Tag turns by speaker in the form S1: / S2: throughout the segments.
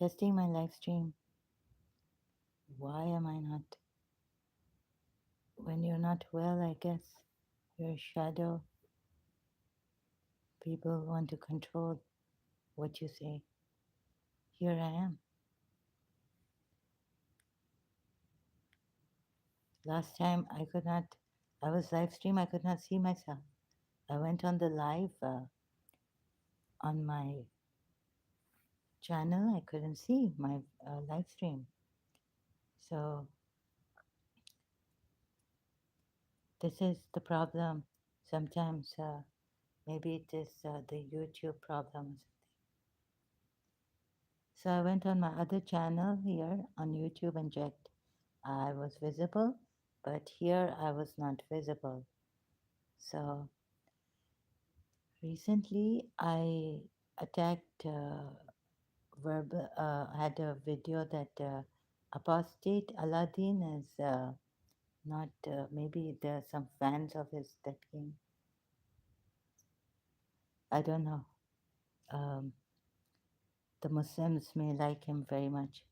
S1: Testing my live stream. Why am I not? When you're not well, I guess you're a shadow. People want to control what you say. Here I am. Last time I could not, I was live stream, I could not see myself. I went on the live on my channel, I couldn't see my live stream. So this is the problem. Sometimes maybe it is the YouTube problem. So I went on my other channel here on YouTube and checked. I was visible, but here I was not visible. So recently I attacked had a video that apostate Aladdin is not, maybe there are some fans of his that came. I don't know. Um, the Muslims may like him very much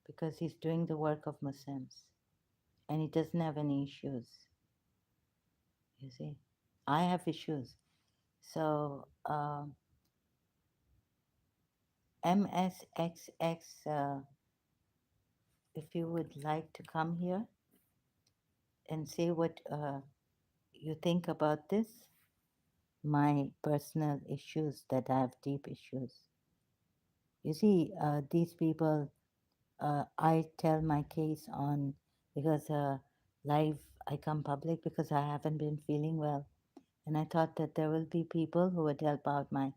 S1: because he's doing the work of Muslims and he doesn't have any issues. You see, I have issues. So MSXX, if you would like to come here and say what you think about this, my personal issues that I have deep issues. You see, these people, I tell my case on because live I come public because I haven't been feeling well, and I thought that there will be people who would help out. My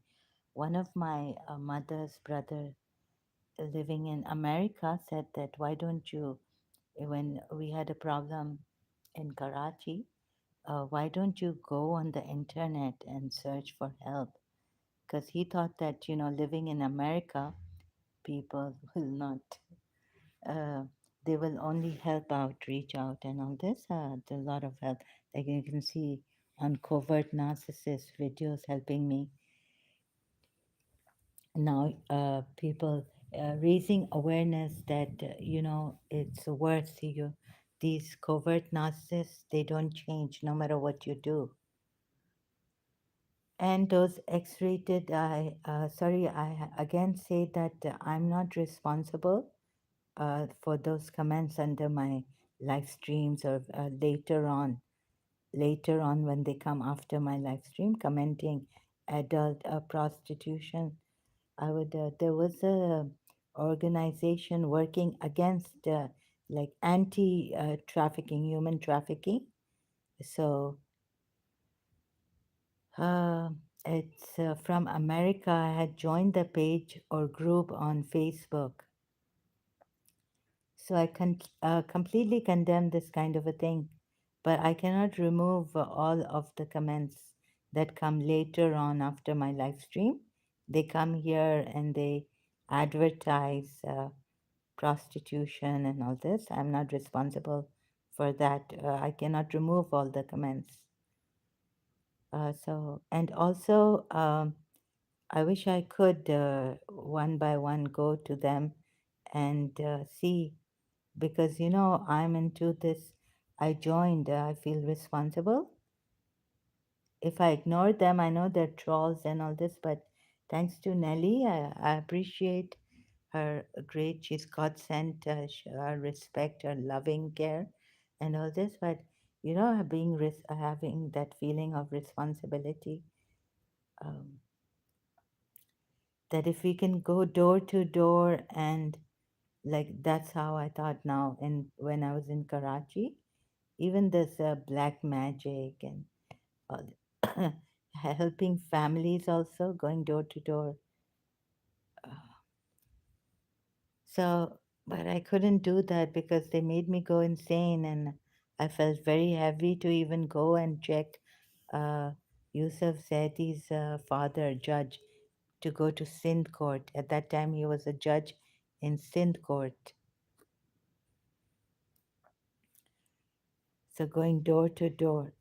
S1: one of my mother's brother living in America said that why don't you, when we had a problem in Karachi, why don't you go on the internet and search for help? Because he thought that, living in America, people will not, uh, they will only help out, reach out, and all this. There's a lot of help. Like you can see on covert narcissist videos helping me. Now, people raising awareness that, it's worth you. These covert narcissists, they don't change no matter what you do. And those X-rated, I again say that I'm not responsible for those comments under my live streams or later on when they come after my live stream commenting adult prostitution. I would, there was a organization working against like anti trafficking, human trafficking. So Uh, it's from America. I had joined the page or group on Facebook. So I completely condemn this kind of a thing, but I cannot remove all of the comments that come later on after my live stream. They come here and they advertise prostitution and all this. I'm not responsible for that. I cannot remove all the comments. And also, I wish I could one by one go to them and see because I'm into this. I joined, I feel responsible. If I ignore them, I know they're trolls and all this, but thanks to Nelly, I appreciate her great. She's God sent, her respect, her loving care, and all this. But having that feeling of responsibility. Um, that if we can go door to door and like that's how I thought now and when I was in Karachi, even this black magic and all helping families also going door to door. So but I couldn't do that because they made me go insane and I felt very heavy to even go and check uh, Yusuf Zaidi's father judge to go to Sindh court. At that time, he was a judge in Sindh court. So going door to door.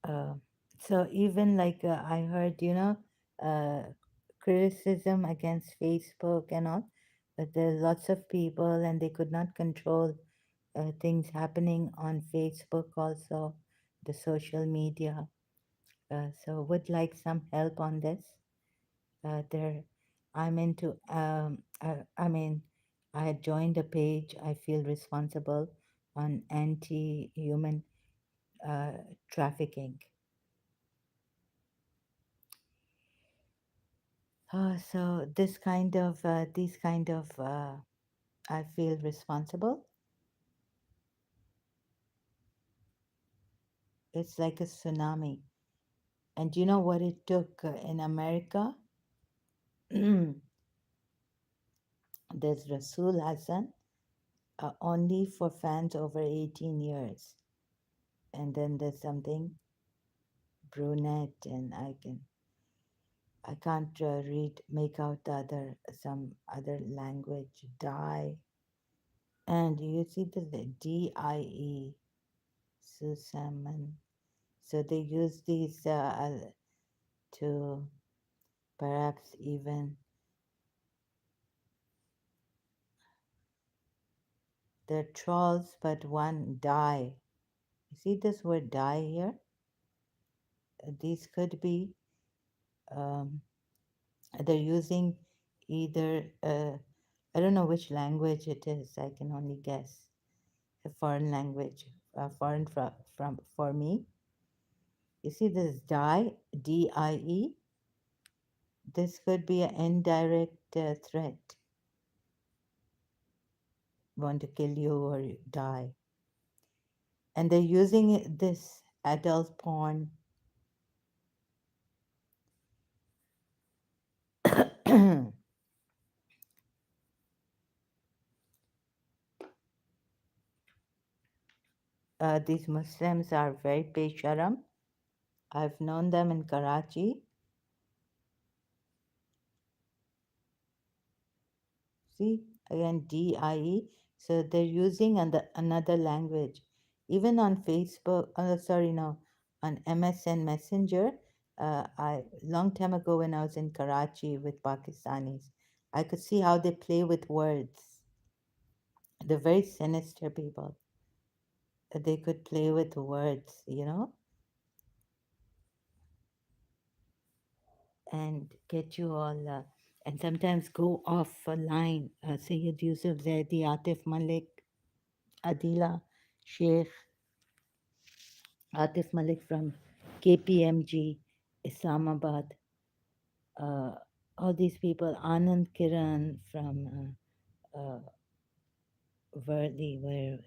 S1: Uh, so even like I heard, uh, criticism against Facebook and all, but there's lots of people and they could not control things happening on Facebook also, the social media. So would like some help on this. There, I'm into. I mean, I had joined a page. I feel responsible on anti-human uh, trafficking. So these kind of, I feel responsible. It's like a tsunami. And you know what it took in America? There's Rasul Hassan, only for fans over 18 years. And then there's something brunette, and I can't read, make out the other, some other language, die. And you see the DIE, Susaman. So they use these to perhaps even, they're trolls, but one die. You see this word die here? These could be, um, they're using either, I don't know which language it is, I can only guess. A foreign language, foreign from for me. You see this die, DIE? This could be an indirect threat, want to kill you or you die. And they're using this adult porn. These Muslims are very pesharam. I've known them in Karachi. See, again, DIE. So they're using another language. Even on Facebook, sorry, no, on MSN Messenger, long time ago when I was in Karachi with Pakistanis, I could see how they play with words. They're very sinister people. They could play with words, and get you all, and sometimes go off a line. Sayyid Yusuf Zaidi, Atif Malik, Adila Sheikh, Atif Malik from KPMG, Islamabad, uh, all these people, Anand Kiran from Worli, where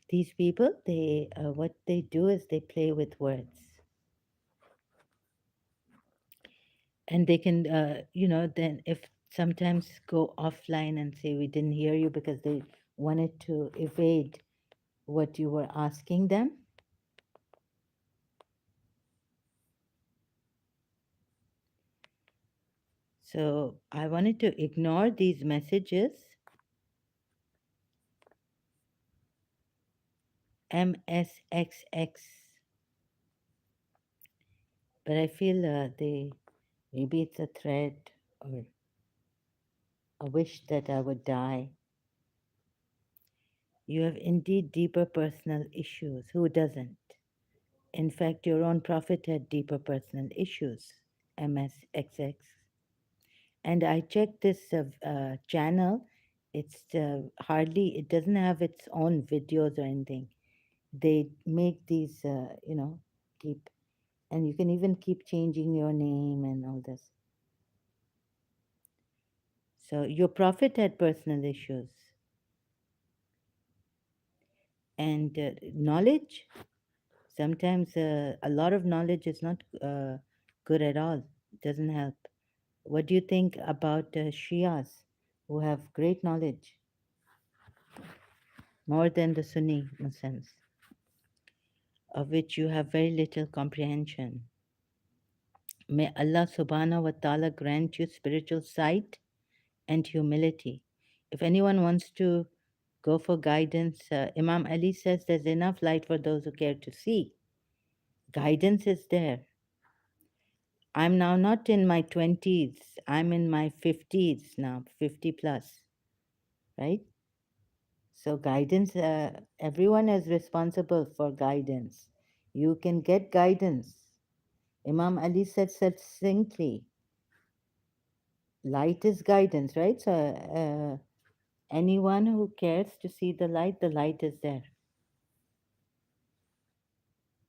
S1: these people, they what they do is they play with words. And they can, then if sometimes go offline and say we didn't hear you because they wanted to evade what you were asking them. So I wanted to ignore these messages. MSXX. But I feel maybe it's a threat or a wish that I would die. You have indeed deeper personal issues. Who doesn't? In fact, your own prophet had deeper personal issues. MSXX. And I checked this channel. It's hardly, it doesn't have its own videos or anything. They make these, keep, and you can even keep changing your name and all this. So your prophet had personal issues. And knowledge, sometimes a lot of knowledge is not good at all, it doesn't help. What do you think about Shias who have great knowledge, more than the Sunni Muslims, of which you have very little comprehension? May Allah subhanahu wa ta'ala grant you spiritual sight and humility. If anyone wants to go for guidance, Imam Ali says there's enough light for those who care to see. Guidance is there. I'm now not in my 20s, I'm in my 50s now, 50 plus, right? So, guidance, everyone is responsible for guidance. You can get guidance. Imam Ali said succinctly, light is guidance, right? So, anyone who cares to see the light is there.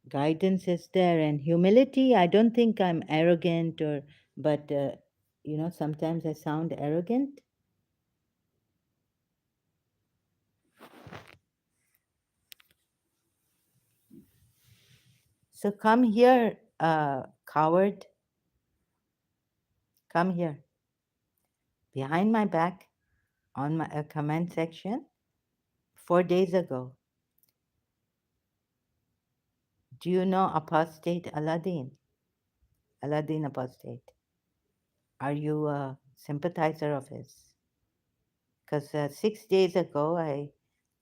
S1: Guidance is there, and humility. I don't think I'm arrogant, but sometimes I sound arrogant. So come here, coward. Come here. Behind my back, on my comment section, 4 days ago. Do you know apostate Aladdin? Aladdin apostate. Are you a sympathizer of his? Because 6 days ago I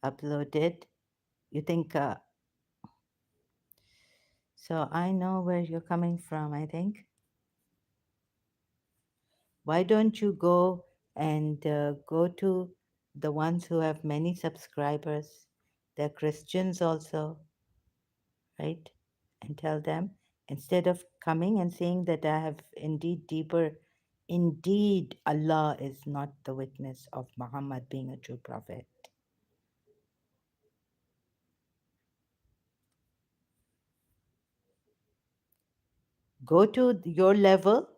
S1: uploaded. You think, so I know where you're coming from, I think. Why don't you go and go to the ones who have many subscribers? They're Christians also, right? And tell them, instead of coming and saying that I have indeed Allah is not the witness of Muhammad being a true prophet. Go to your level.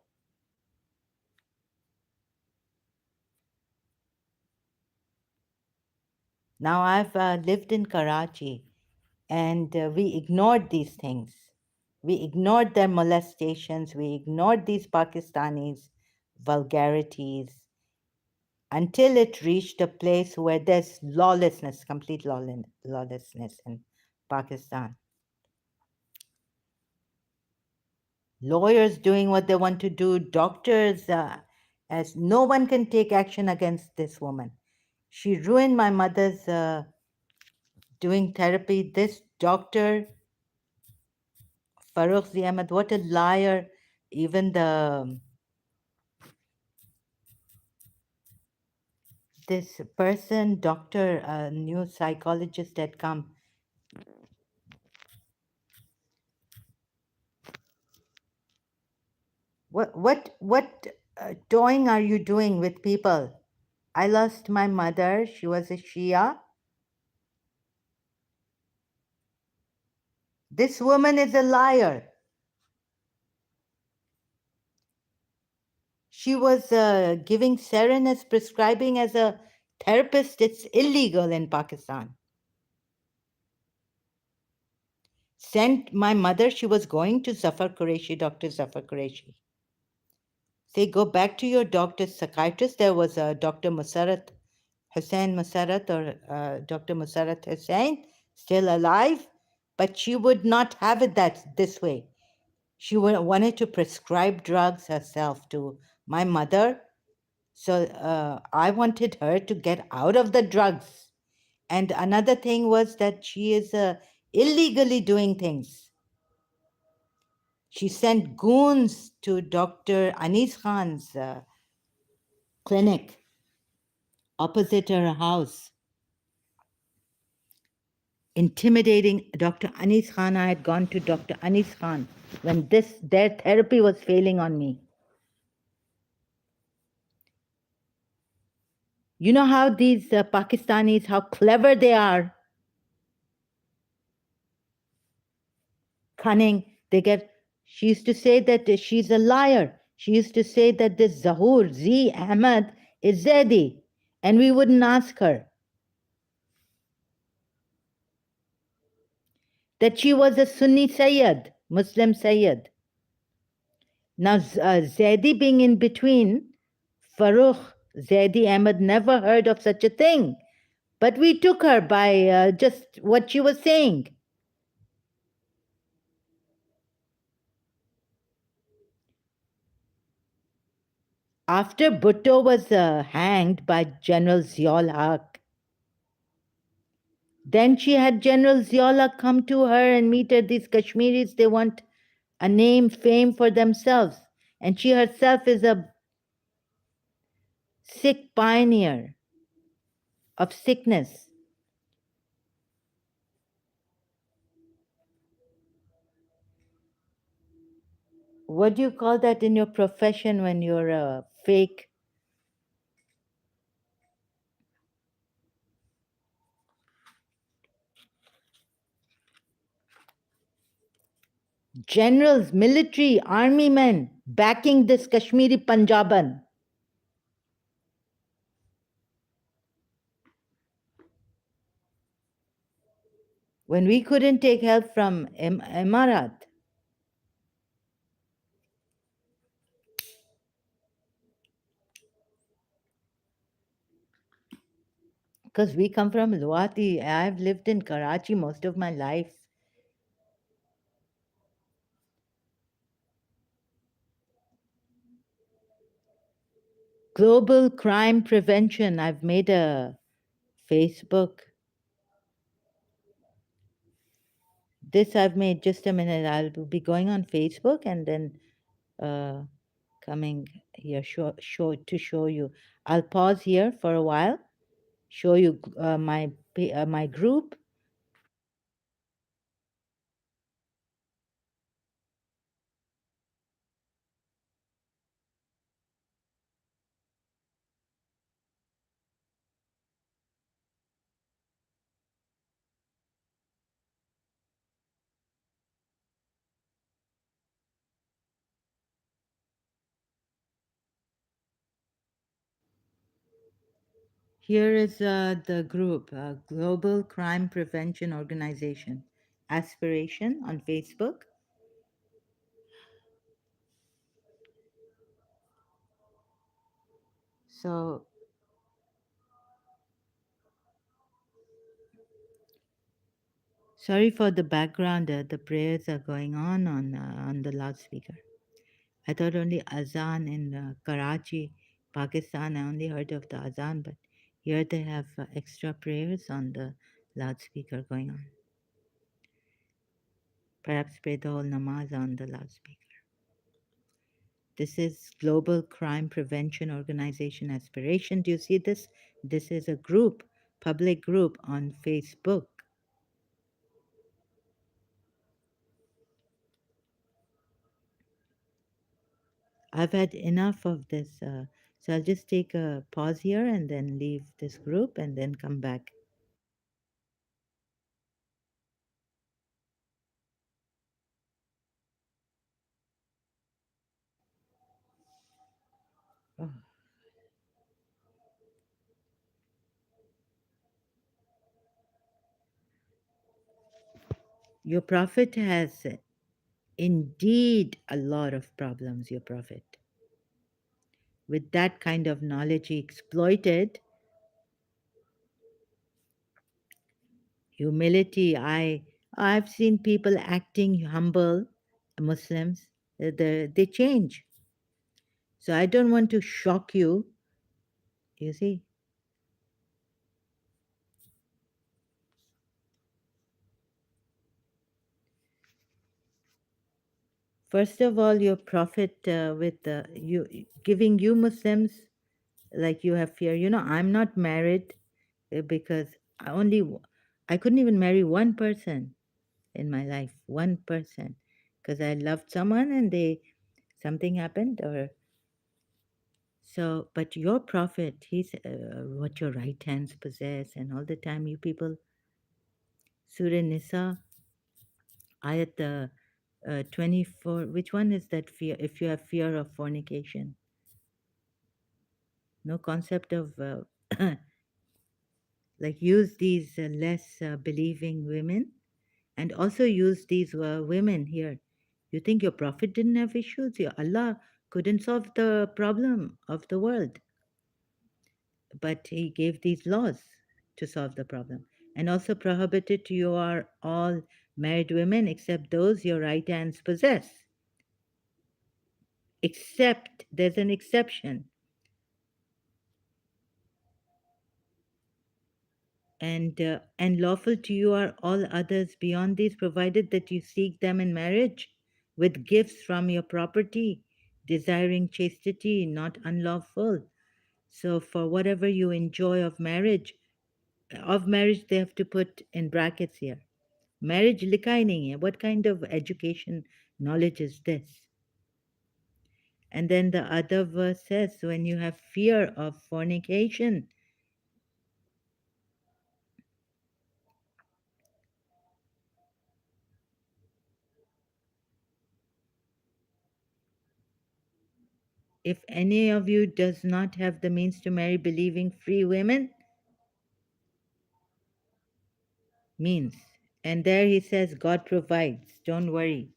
S1: Now I've lived in Karachi, and we ignored these things. We ignored their molestations. We ignored these Pakistanis' vulgarities until it reached a place where there's lawlessness, complete lawlessness in Pakistan. Lawyers doing what they want to do, doctors, as no one can take action against this woman. She ruined my mother's doing therapy. This doctor, Farooq Ahmed, what a liar. Even this person, doctor, a new psychologist had come. What toying are you doing with people? I lost my mother. She was a Shia. This woman is a liar. She was giving Serenus prescribing as a therapist. It's illegal in Pakistan. Sent my mother, she was going to Zafar Qureshi, Dr. Zafar Qureshi. Say, go back to your doctor, psychiatrist. There was a Dr. Musarat Hussain Musarat or Dr. Musarat Hussain, still alive, but she would not have it this way. She wanted to prescribe drugs herself to my mother. So I wanted her to get out of the drugs. And another thing was that she is illegally doing things. She sent goons to Dr. Anis Khan's clinic opposite her house, intimidating Dr. Anis Khan. I had gone to Dr. Anis Khan when their therapy was failing on me. You know how these Pakistanis, how clever they are, cunning. She used to say that she's a liar. She used to say that this Zahur, Z Ahmad, is Zaidi, and we wouldn't ask her. That she was a Sunni Sayyid, Muslim Sayyid. Now, Zaidi being in between, Farooq Zaidi Ahmad never heard of such a thing. But we took her by just what she was saying. After Bhutto was hanged by General Ziaul Haq, Then she had General Ziola come to her and meet her. These Kashmiris, they want a name, fame for themselves. And she herself is a sick pioneer of sickness. What do you call that in your profession when you're a fake? Generals, military, army men backing this Kashmiri Punjaban. When we couldn't take help from Emarat, because we come from Luwati. I've lived in Karachi most of my life. Global crime prevention. I've made a Facebook. This I've made just a minute. I'll be going on Facebook and then uh, coming here to show you. I'll pause here for a while, show you my group. Here is the group, Global Crime Prevention Organization, Aspiration on Facebook. So sorry for the background. The prayers are going on the loudspeaker. I thought only Azan in Karachi, Pakistan. I only heard of the Azan, but here they have extra prayers on the loudspeaker going on. Perhaps pray the whole namaz on the loudspeaker. This is Global Crime Prevention Organization Aspiration. Do you see this? This is a group, public group on Facebook. I've had enough of this. So I'll just take a pause here and then leave this group and then come back. Oh. Your prophet has indeed a lot of problems, your prophet. With that kind of knowledge he exploited, humility. I've seen people acting humble, Muslims, they change. So I don't want to shock you, you see. First of all, your prophet with you giving you Muslims like you have fear. You know, I'm not married because I couldn't even marry one person in my life, one person, because I loved someone and something happened or so. But your prophet, he's what your right hands possess, and all the time you people, Surah Nisa, ayat 24. Which one is that fear? If you have fear of fornication, no concept of like use these less believing women and also use these women here. You think your prophet didn't have issues? Your Allah couldn't solve the problem of the world, but he gave these laws to solve the problem and also prohibited you are all married women except those your right hands possess. Except there's an exception. And lawful to you are all others beyond these, provided that you seek them in marriage with gifts from your property, desiring chastity, not unlawful. So, for whatever you enjoy of marriage, they have to put in brackets here. Marriage लिखा नहीं है. What kind of education knowledge is this? And then the other verse says, when you have fear of fornication, if any of you does not have the means to marry believing free women, means. And there he says, God provides, don't worry.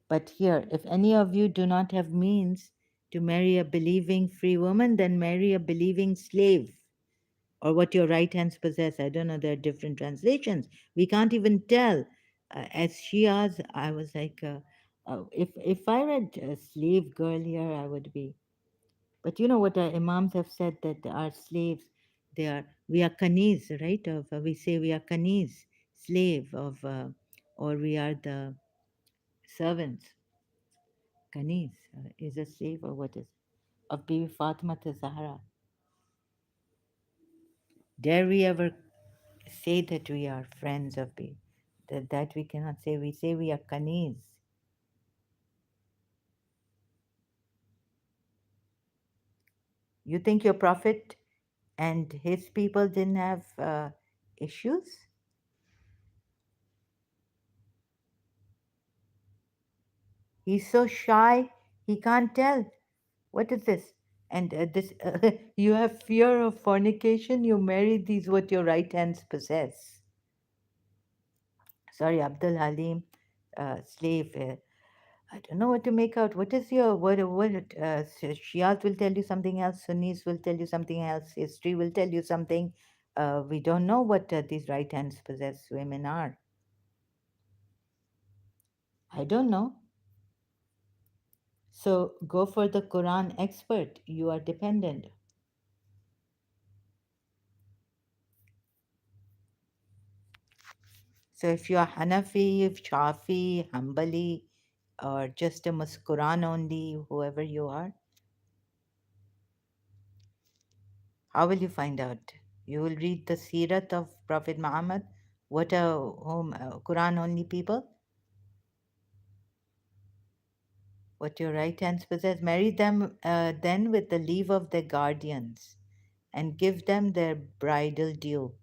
S1: But here, if any of you do not have means to marry a believing free woman, then marry a believing slave, or what your right hands possess. I don't know, there are different translations. We can't even tell. As Shias, I was like, if I read a slave girl here, I would be. But you know what our imams have said, that our slaves, we are kanis, right? We say we are kanis, slave of, or we are the servants. Kanis is a slave, or what is, of Bibi Fatima Zahra. Dare we ever say that we are friends of Bibi? That we cannot say. We say we are kanis. You think your prophet and his people didn't have issues? He's so shy, he can't tell. What is this? And this, you have fear of fornication, you marry these what your right hands possess. Sorry, Abdul Halim, slave. I don't know what to make out. What is your, Shias will tell you something else, Sunnis will tell you something else, history will tell you something. We don't know what these right hands possess women are. I don't know. So go for the Quran expert. You are dependent. So if you are Hanafi, Shafi, Hanbali, or just a Quran only, whoever you are, how will you find out? You will read the Sirat of Prophet Muhammad. What are Quran only people? What your right hands possess. Marry them then with the leave of their guardians, and give them their bridal due.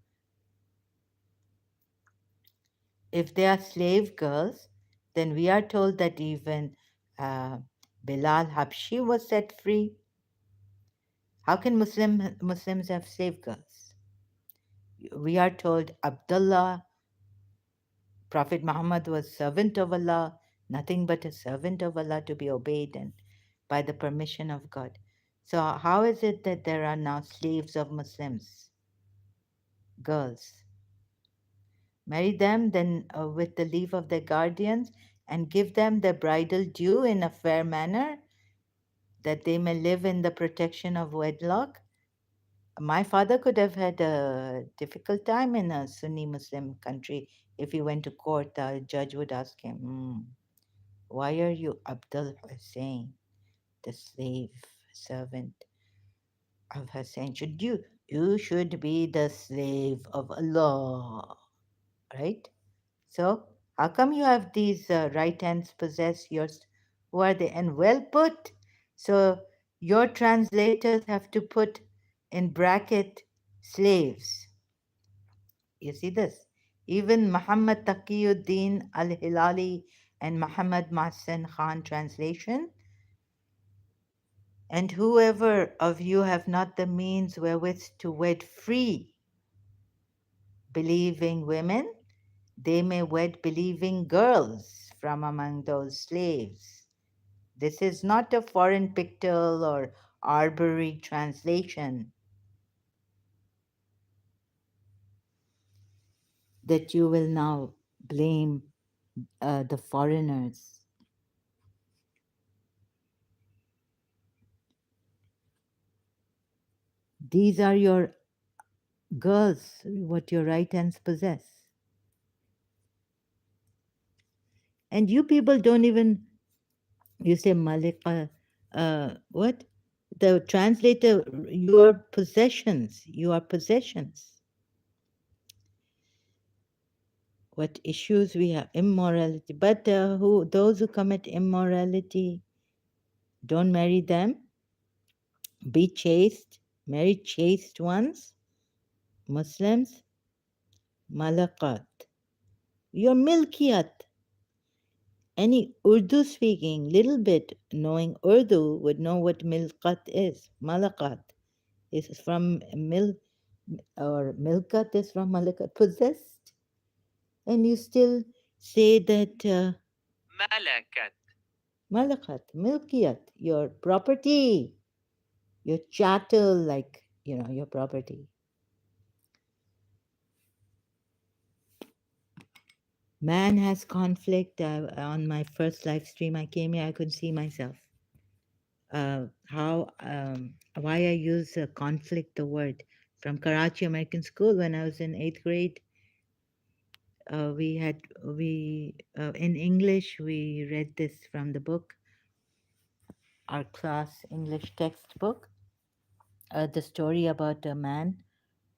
S1: If they are slave girls, then we are told that even uh, Bilal Habshi was set free. How can Muslims have slave girls? We are told Abdullah, Prophet Muhammad was servant of Allah, nothing but a servant of Allah to be obeyed and by the permission of God. So how is it that there are now slaves of Muslims, girls? Marry them then with the leave of their guardians, and give them their bridal due in a fair manner, that they may live in the protection of wedlock. My father could have had a difficult time in a Sunni Muslim country. If he went to court, the judge would ask him, why are you Abdul Hussein, the slave servant of Hussein? You should be the slave of Allah, right? So how come you have these right hands possess yours? Who are they? And well put. So your translators have to put in bracket slaves. You see this? Even Muhammad Taqiyuddin al-Hilali and Muhammad Mahsen Khan translation. And whoever of you have not the means wherewith to wed free believing women, they may wed believing girls from among those slaves. This is not a foreign pictorial or arbitrary translation that you will now blame the foreigners. These are your Girls, what your right hands possess. And you people don't even, you say Malika, what? The translator, your possessions, you are possessions. What issues we have? Immorality. But those who commit immorality, don't marry them. Be chaste. Marry chaste ones. Muslims. Malakat. Your milkiyat. Any Urdu speaking, little bit knowing Urdu would know what milkat is. Malakat is from or milkat is from malakat, possessed. And you still say that malakat, malakat, milkiyat, your property, your chattel, like, your property. Man has conflict. On my first live stream, I came here, I could see myself. Why I use conflict, the word, from Karachi American School when I was in 8th grade. We in English we read this from the book, our class English textbook. The story about a man,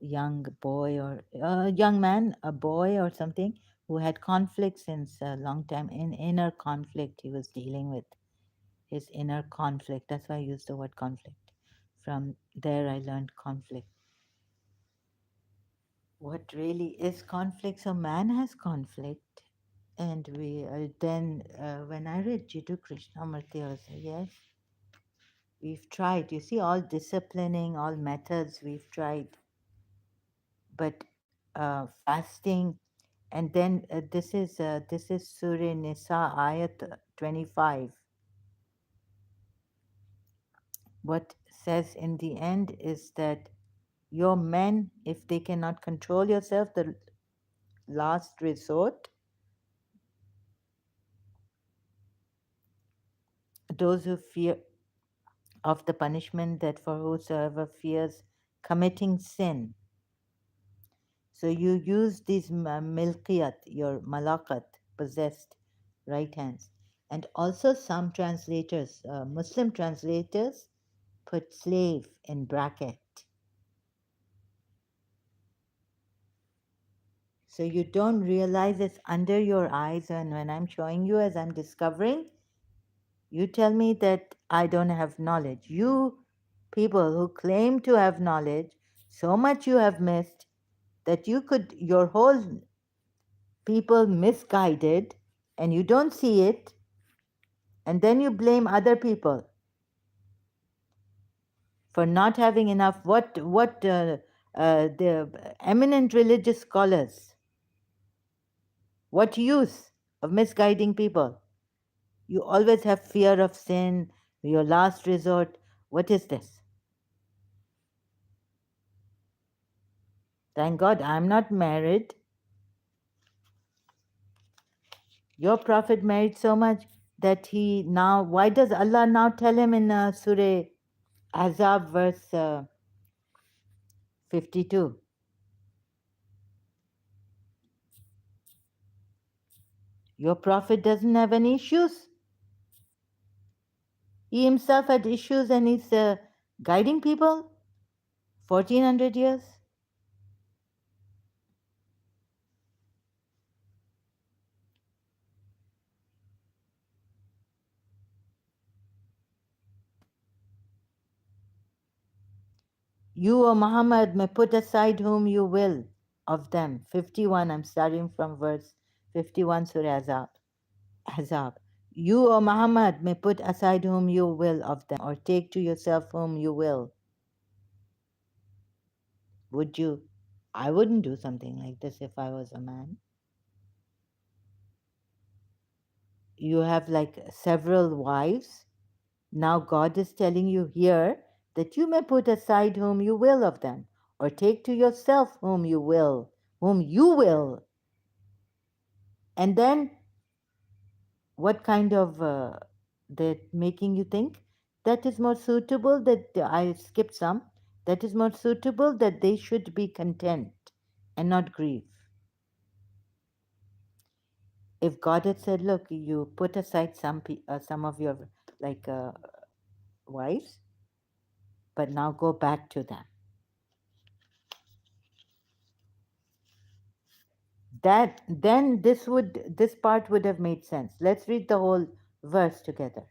S1: young boy or a young man, a boy or something, who had conflict since a long time. In inner conflict, he was dealing with his inner conflict. That's why I used the word conflict. From there, I learned conflict. What really is conflict? So man has conflict, and we then when I read Jiddu Krishnamurti, I was like, yes, we've tried. You see, all disciplining, all methods we've tried, but fasting, and then this is Surah Nisa ayat 25. What says in the end is that your men, if they cannot control yourself, the last resort, those who fear of the punishment, that for whosoever fears committing sin. So you use these milkiyat, your malakat, possessed right hands. And also some translators, Muslim translators, put slave in bracket. So you don't realize it's under your eyes, and when I'm showing you as I'm discovering, you tell me that I don't have knowledge. You people who claim to have knowledge, so much you have missed that your whole people misguided, and you don't see it, and then you blame other people for not having enough. The eminent religious scholars, what use of misguiding people? You always have fear of sin, your last resort. What is this? Thank God I'm not married. Your prophet married so much that he now, why does Allah now tell him in Surah Azab, verse 52? Your prophet doesn't have any issues. He himself had issues and he's guiding people 1400 years. You, O Muhammad, may put aside whom you will of them. 51, I'm starting from verse 51, Surah Azab. Azab. You, O Muhammad, may put aside whom you will of them, or take to yourself whom you will. Would you? I wouldn't do something like this if I was a man. You have like several wives. Now God is telling you here that you may put aside whom you will of them, or take to yourself whom you will, whom you will. And then what kind of that making you think that is more suitable? That I skipped some, that is more suitable, that they should be content and not grieve. If God had said, "Look, you put aside some of your like wives, but now go back to them," that then this part would have made sense. Let's read the whole verse together.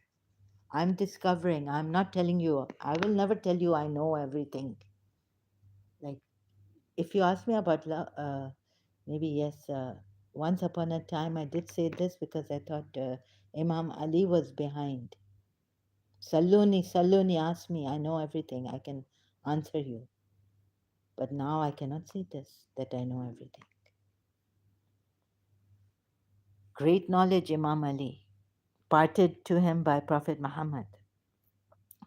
S1: I'm discovering. I'm not telling you. I will never tell you I know everything. Like if you ask me about love, maybe yes. Once upon a time, I did say this because I thought Imam Ali was behind. Saluni, ask me. I know everything. I can answer you. But now I cannot say this, that I know everything. Great knowledge, Imam Ali, parted to him by Prophet Muhammad,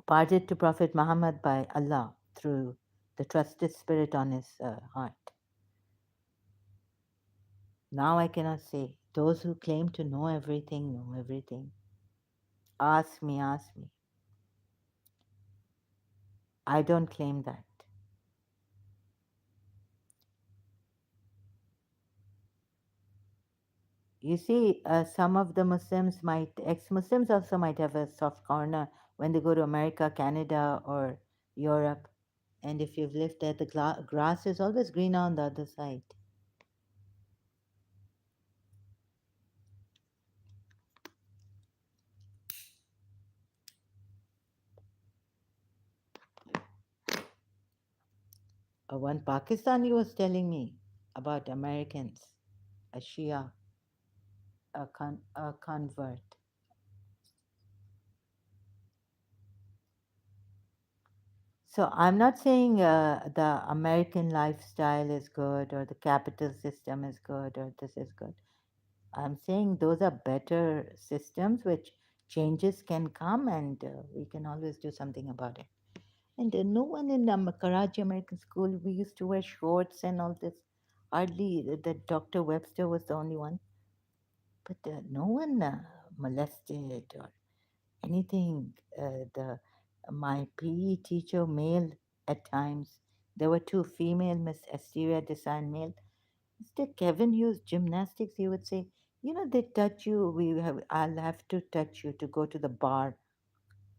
S1: parted to Prophet Muhammad by Allah through the trusted spirit on his heart. Now I cannot say, those who claim to know everything know everything. Ask me, ask me. I don't claim that. You see, some of the Muslims might, ex-Muslims also might have a soft corner when they go to America, Canada, or Europe. And if you've lived there, the grass is always greener on the other side. One Pakistani was telling me about Americans, a Shia, a convert. So I'm not saying the American lifestyle is good or the capital system is good or this is good. I'm saying those are better systems which changes can come and we can always do something about it. And no one in Karachi American School, we used to wear shorts and all this. Hardly that Dr. Webster was the only one. But no one molested or anything. My PE teacher, male at times, there were two female, Miss Exterior Design male. Mr. Kevin used gymnastics. He would say, "You know, they touch you. I'll have to touch you to go to the bar.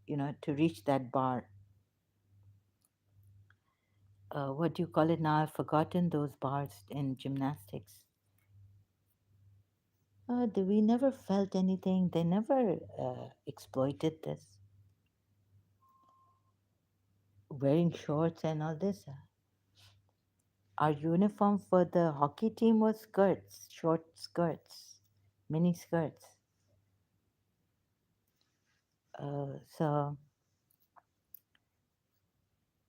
S1: You know, to reach that bar. What do you call it now? I've forgotten those bars in gymnastics. We never felt anything. They never exploited this. Wearing shorts and all this. Our uniform for the hockey team was skirts, short skirts, mini skirts. So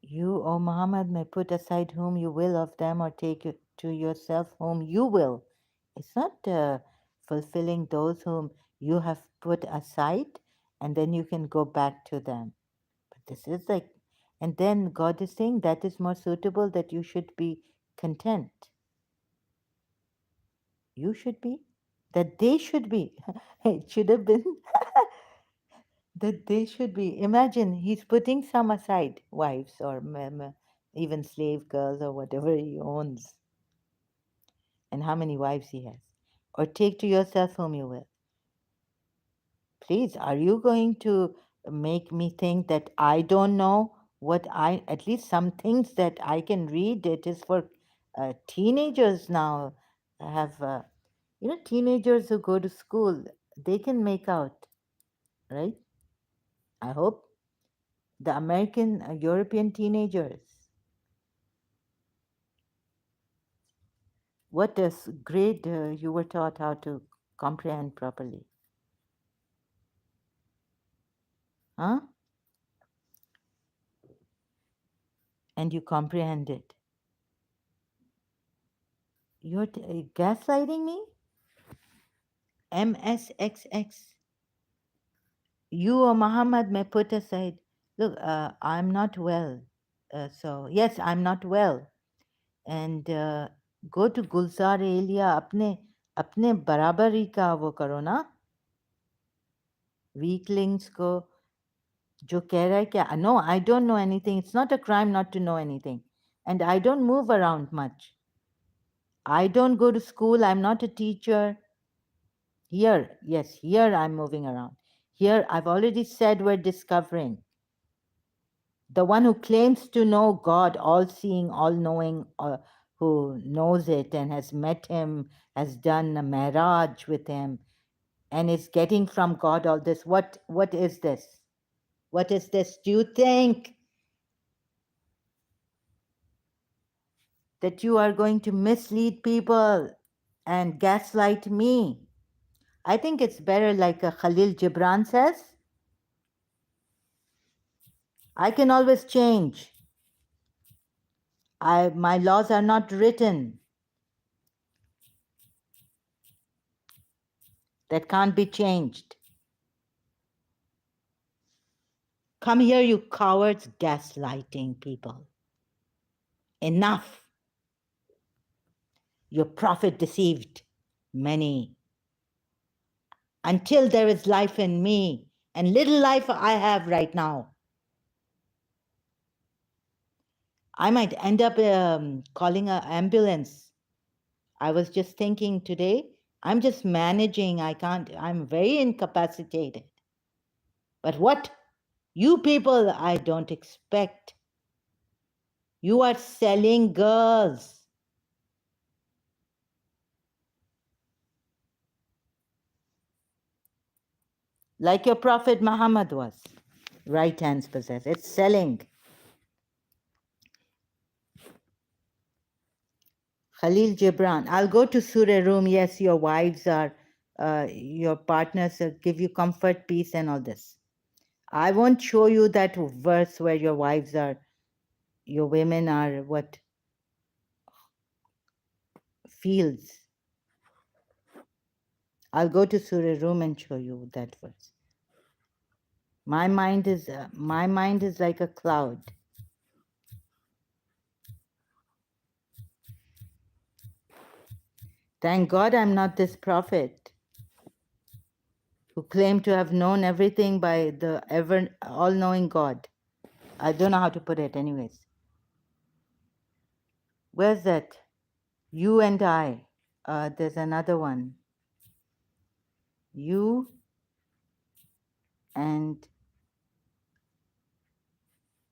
S1: you, O Muhammad, may put aside whom you will of them or take it to yourself whom you will. It's not fulfilling those whom you have put aside and then you can go back to them. But this is like, and then God is saying that is more suitable, that you should be content. You should be, that they should be. It should have been that they should be. Imagine he's putting some aside, wives or even slave girls or whatever he owns, and how many wives he has. Or take to yourself whom you will. Please, are you going to make me think that I don't know what at least some things that I can read? It is for teenagers now. Have, teenagers who go to school, they can make out, right? I hope. The American, European teenagers. What is grade you were taught how to comprehend properly? Huh? And you comprehended. You're gaslighting me? MSXX. You or Muhammad may put aside. Look, I'm not well. So, yes, I'm not well. And go to Gulzar area. अपने बराबरी का वो करो ना. Weaklings को जो कह रहा है क्या? No, I don't know anything. It's not a crime not to know anything. And I don't move around much. I don't go to school. I'm not a teacher. Here, yes, here I'm moving around. Here, I've already said we're discovering. The one who claims to know God, all seeing, all knowing, who knows it and has met him, has done a marriage with him, and is getting from God all this. What is this? What is this? Do you think that you are going to mislead people and gaslight me? I think it's better, like Khalil Gibran says, I can always change. My laws are not written. That can't be changed. Come here, you cowards, gaslighting people. Enough. Your prophet deceived many. Until there is life in me, and little life I have right now, I might end up calling an ambulance. I was just thinking today, I'm just managing. I'm very incapacitated. But what you people, I don't expect. You are selling girls. Like your Prophet Muhammad was. Right hands possess. It's selling. Khalil Gibran. I'll go to Surah Room. Yes, your wives are, your partners give you comfort, peace, and all this. I won't show you that verse where your wives are, your women are what? Fields. I'll go to Surah Room and show you that verse. My mind is like a cloud. Thank God I'm not this prophet who claimed to have known everything by the ever all-knowing God. I don't know how to put it anyways. Where's that? You and I. There's another one. You and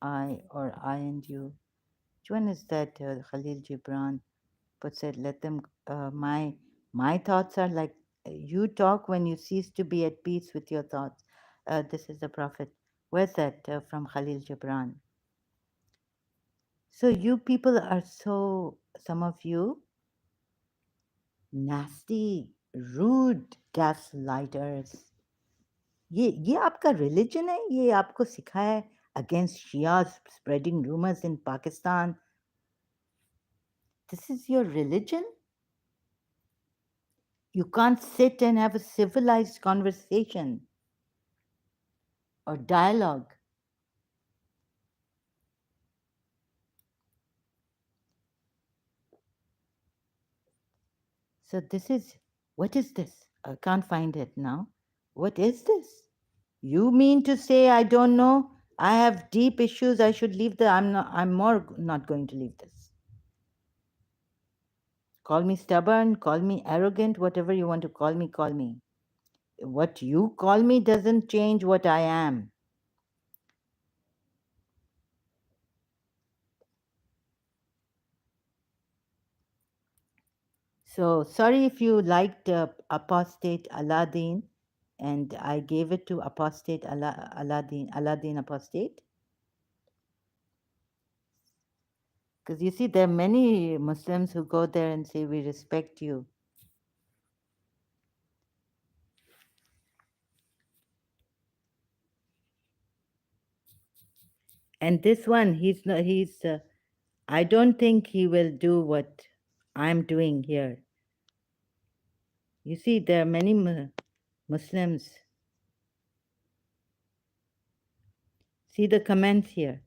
S1: I, or I and you. Which one is that? Khalil Gibran puts it, let them, my thoughts are like, you talk when you cease to be at peace with your thoughts. This is the Prophet. Where's that from Khalil Gibran? So you people are so, some of you, nasty, rude gaslighters. ये आपका religion है? ये आपको सिखाया है against Shias spreading rumors in Pakistan? This is your religion? You can't sit and have a civilized conversation or dialogue. So this is, what is this? I can't find it now. What is this? You mean to say I don't know? I have deep issues. I should leave I'm more not going to leave this. Call me stubborn, call me arrogant, whatever you want to call me, call me. What you call me doesn't change what I am. So sorry if you liked Apostate Aladdin and I gave it to Apostate Aladdin Apostate. Because you see, there are many Muslims who go there and say, we respect you. And this one, I don't think he will do what I'm doing here. You see, there are many Muslims. See the comments here.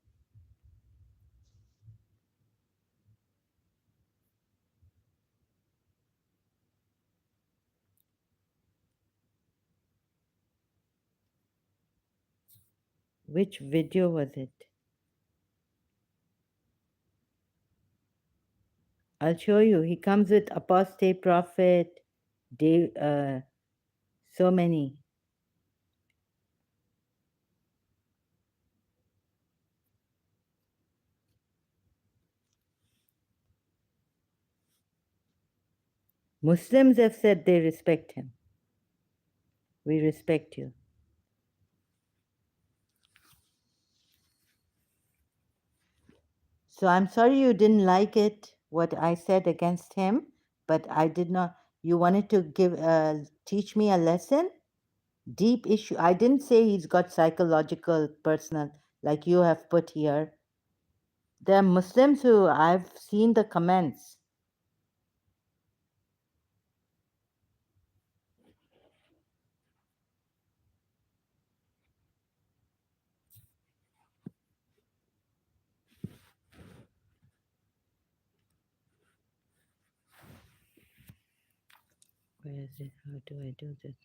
S1: Which video was it? I'll show you. He comes with apostate prophet, so many. Muslims have said they respect him. We respect you. So I'm sorry you didn't like it, what I said against him, but I did not. You wanted to teach me a lesson? Deep issue. I didn't say he's got psychological, personal, like you have put here. There are Muslims who I've seen the comments. Where is it? How do I do this?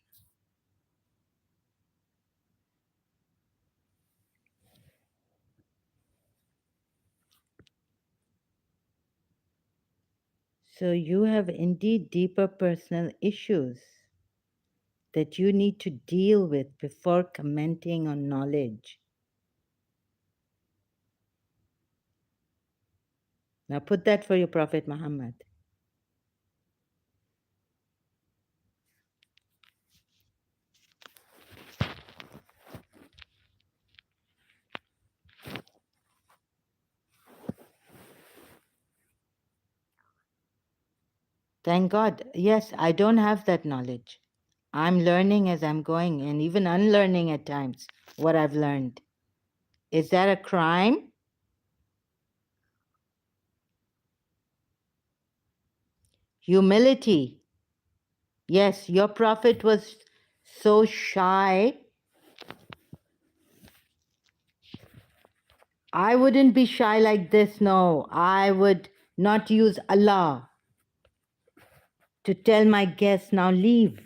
S1: So you have indeed deeper personal issues that you need to deal with before commenting on knowledge. Now put that for your Prophet Muhammad. Thank God. Yes, I don't have that knowledge. I'm learning as I'm going and even unlearning at times what I've learned. Is that a crime? Humility. Yes, your prophet was so shy. I wouldn't be shy like this, no. I would not use Allah to tell my guests, now leave.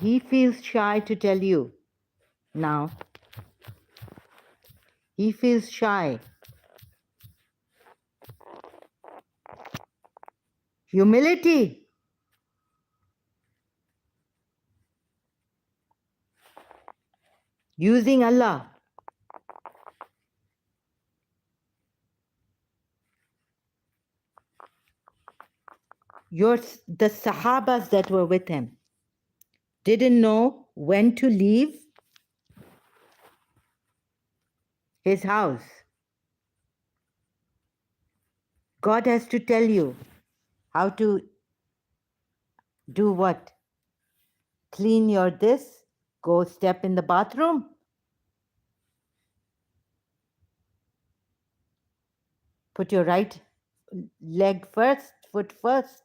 S1: He feels shy to tell you now. He feels shy. Humility. Using Allah. The Sahabas that were with him didn't know when to leave his house. God has to tell you how to do what? Clean your this, go step in the bathroom. Put your right leg first, foot first.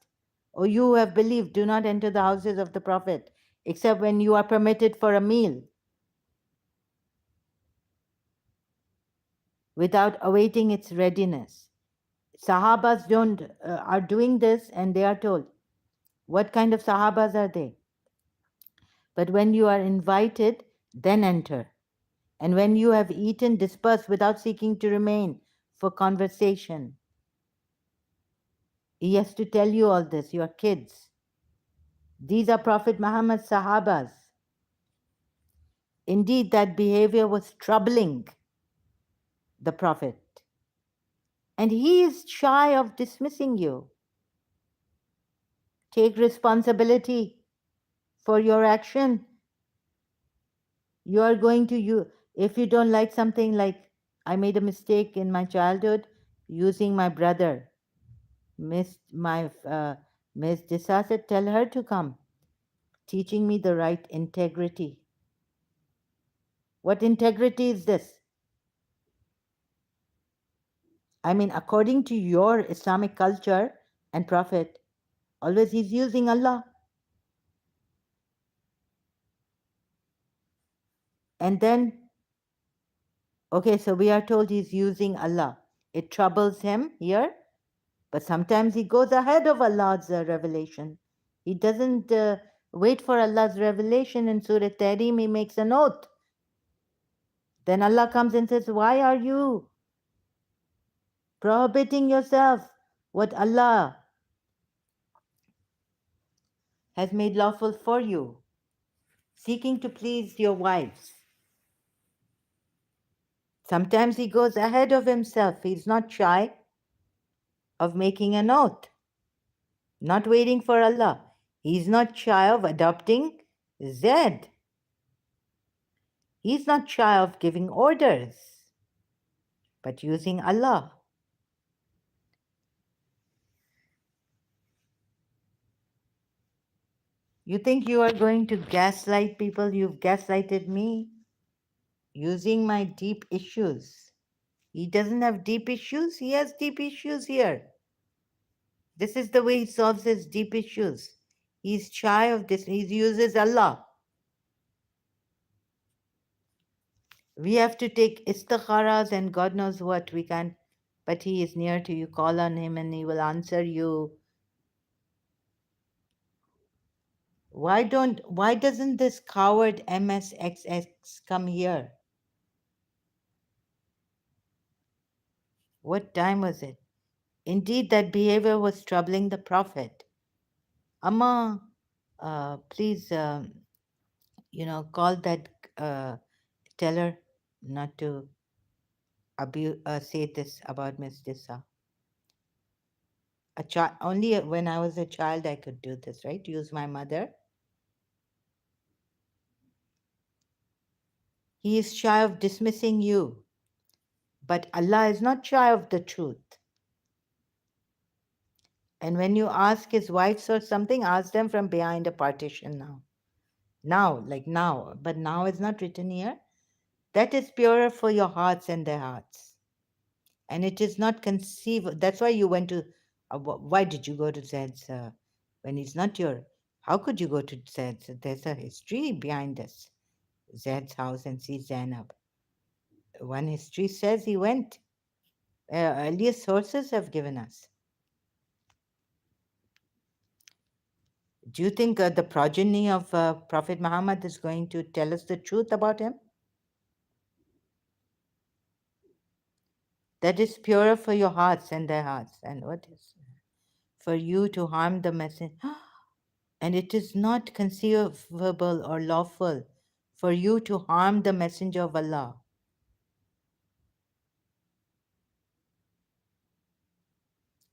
S1: Or you have believed, do not enter the houses of the Prophet except when you are permitted for a meal without awaiting its readiness. Sahabas don't are doing this and they are told. What kind of Sahabas are they? But when you are invited, then enter. And when you have eaten, disperse without seeking to remain for conversation. He has to tell you all this, your kids. These are Prophet Muhammad's Sahabas. Indeed, that behavior was troubling the Prophet. And he is shy of dismissing you. Take responsibility for your action. You are going to if you don't like something, like I made a mistake in my childhood using my brother. Miss Disa said, tell her to come, teaching me the right integrity. What integrity is this? I mean, according to your Islamic culture and Prophet, always he's using Allah. And then, okay, so we are told he's using Allah. It troubles him here, But sometimes he goes ahead of Allah's revelation. He doesn't wait for Allah's revelation. In Surah Tahrim, he makes an oath. Then Allah comes and says, why are you prohibiting yourself what Allah has made lawful for you, seeking to please your wives? Sometimes he goes ahead of himself. He's not shy of making an oath, not waiting for Allah. He's not shy of adopting Zaid. He's not shy of giving orders, but using Allah. You think you are going to gaslight people? You've gaslighted me using my deep issues. He doesn't have deep issues. He has deep issues here. This is the way he solves his deep issues. He's shy of this. He uses Allah. We have to take istikharas and God knows what we can, but he is near to you. Call on him and he will answer you. Why doesn't this coward MSXX come here? What time was it? Indeed, that behavior was troubling the Prophet. Amma, please, call that, tell her not to say this about Miss Dissa. Only when I was a child I could do this, right? Use my mother. He is shy of dismissing you, but Allah is not shy of the truth. And when you ask his wives or something, ask them from behind a partition now. Now, but now is not written here. That is purer for your hearts and their hearts. And it is not conceivable. That's why you went to, why did you go to Zed's when he's not your, how could you go to Zed's? There's a history behind this. Zed's house and see Zainab. One history says he went. Earlier sources have given us. Do you think the progeny of Prophet Muhammad is going to tell us the truth about him? That is purer for your hearts and their hearts. And what is for you to harm the messenger? And it is not conceivable or lawful for you to harm the messenger of Allah.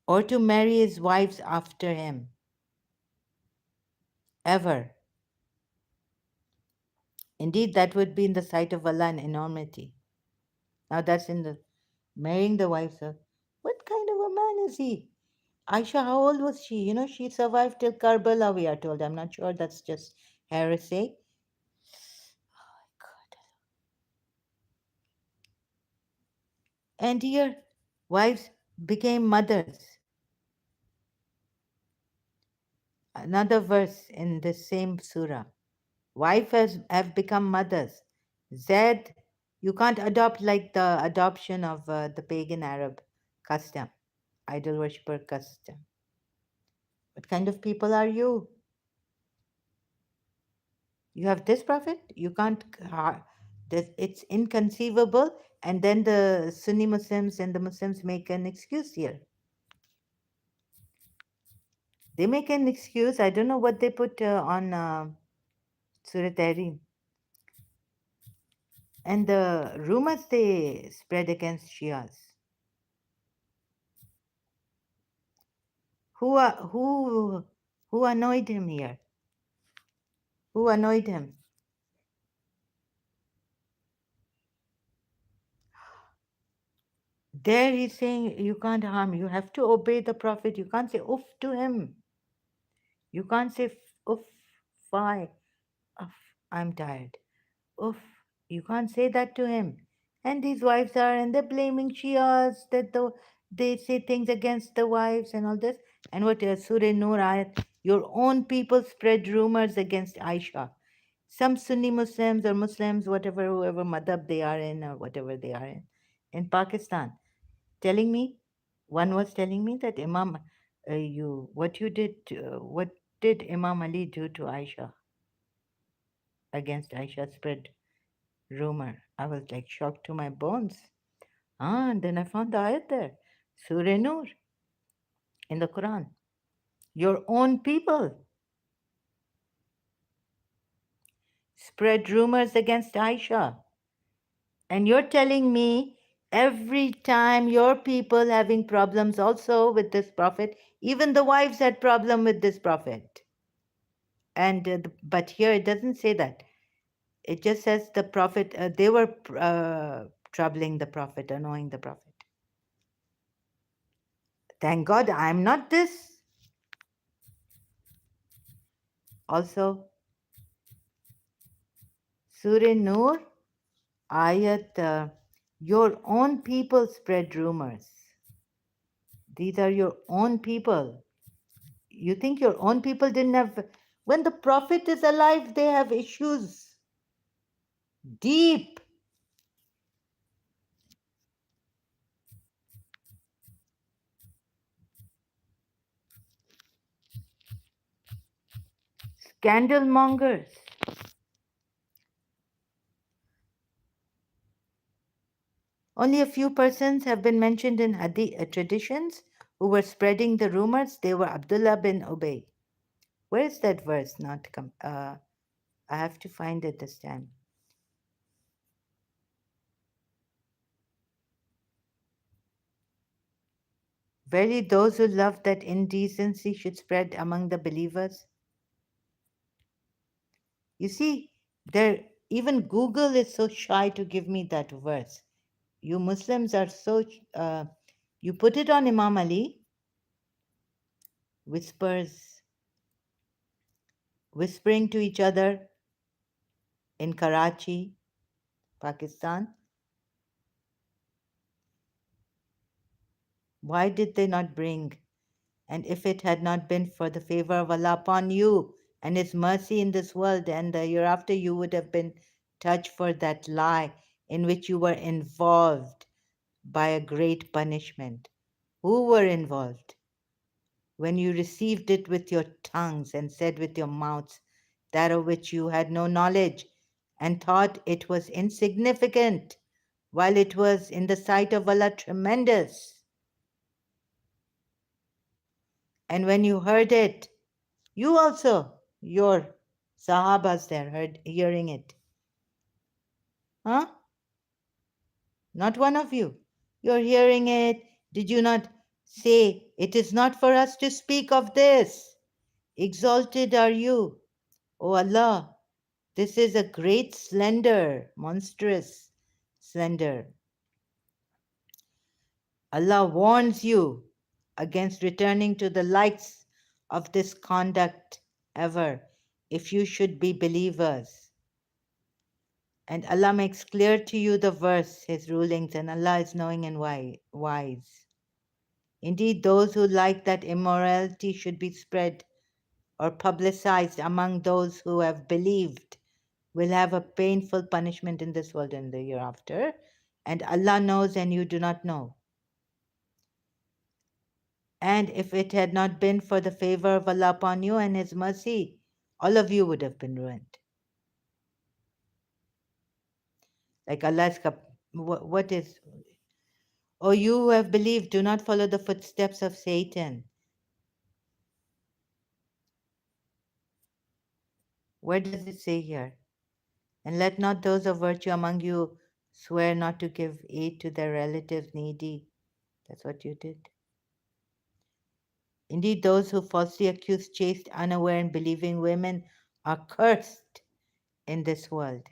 S1: Or to marry his wives after him. Ever. Indeed, that would be in the sight of Allah an enormity. Now that's in the marrying the wives of, what kind of a man is he? Aisha, how old was she? She survived till Karbala, we are told. I'm not sure that's just heresy. Oh, God. And here, wives became mothers. Another verse in the same surah. Wives have become mothers. Zaid, you can't adopt like the adoption of the pagan Arab custom, idol worshipper custom. What kind of people are you? You have this prophet, you can't, it's inconceivable. And then the Sunni Muslims and the Muslims make an excuse here. They make an excuse. I don't know what they put on Surah Tahrim. And the rumors they spread against Shias. Who annoyed him here? Who annoyed him? There he's saying you can't harm. You have to obey the Prophet. You can't say oof to him. You can't say oof, fine. I'm tired. Oof, you can't say that to him. And these wives are, and they're blaming Shias that they say things against the wives and all this. And what Surah Nur ayat, your own people spread rumors against Aisha. Some Sunni Muslims or Muslims, whatever, whoever madhab they are in or whatever they are in Pakistan, telling me One was telling me that Imam, what did Imam Ali do to Aisha against Aisha spread rumor. I was like shocked to my bones. And then I found the ayat there, Surah Nur in the Quran. Your own people spread rumors against Aisha. And you're telling me every time your people having problems also with this prophet, even the wives had problem with this prophet. And but here it doesn't say that. It just says the prophet, they were troubling the prophet, annoying the prophet. Thank God I'm not this. Also, Surah Nur, ayat, your own people spread rumors. These are your own people. You think your own people didn't have, when the prophet is alive, they have issues. Deep. Scandal mongers. Only a few persons have been mentioned in hadith traditions who were spreading the rumors. They were Abdullah bin Ubay. Where is that verse? I have to find it this time. Verily, those who love that indecency should spread among the believers. You see, there even Google is so shy to give me that verse. You Muslims are so. You put it on Imam Ali, whispering to each other in Karachi, Pakistan. Why did they not bring? And if it had not been for the favor of Allah upon you and His mercy in this world and the hereafter, you would have been touched for that lie in which you were involved by a great punishment. Who were involved? When you received it with your tongues and said with your mouths that of which you had no knowledge and thought it was insignificant, while it was in the sight of Allah tremendous. And when you heard it, you also, your Sahabas there, hearing it. Huh? Not one of you. You're hearing it. Did you not say, it is not for us to speak of this? Exalted are you, O Allah. This is a great slender, monstrous slender. Allah warns you against returning to the likes of this conduct ever, if you should be believers. And Allah makes clear to you the verse, His rulings, and Allah is knowing and wise. Indeed, those who like that immorality should be spread or publicized among those who have believed will have a painful punishment in this world and the hereafter. And Allah knows and you do not know. And if it had not been for the favor of Allah upon you and His mercy, all of you would have been ruined. Like Allah's what is, O you who have believed, do not follow the footsteps of Satan. Where does it say here? And let not those of virtue among you swear not to give aid to their relatives needy. That's what you did. Indeed, those who falsely accuse chaste, unaware, and believing women are cursed in this world.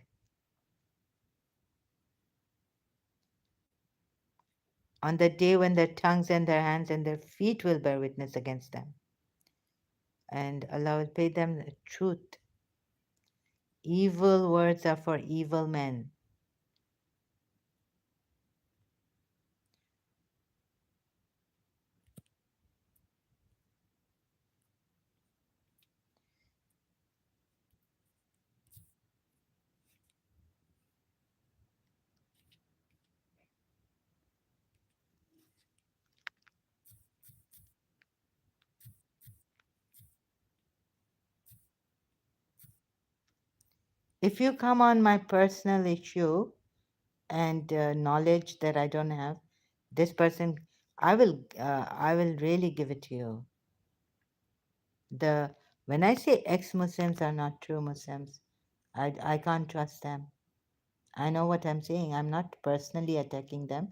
S1: On the day when their tongues and their hands and their feet will bear witness against them. And Allah will pay them the truth. Evil words are for evil men. If you come on my personal issue and knowledge that I don't have, this person, I will really give it to you. The When I say ex-Muslims are not true Muslims, I can't trust them. I know what I'm saying. I'm not personally attacking them,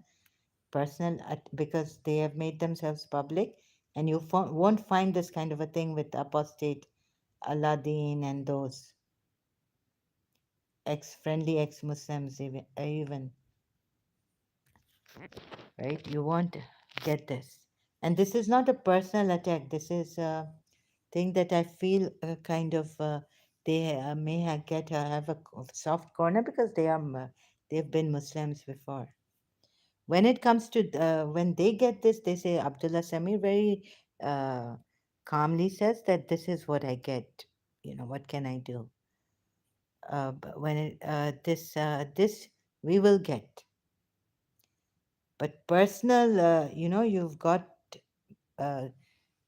S1: because they have made themselves public, and you won't find this kind of a thing with apostate Aladdin and those friendly ex-Muslims even, right? You won't get this. And this is not a personal attack. This is a thing that I feel kind of they may have a soft corner because they've been Muslims before. When it comes to when they get this, they say Abdullah Samir very uh, calmly says that this is what I get. What can I do? But when this we will get, but personal, uh,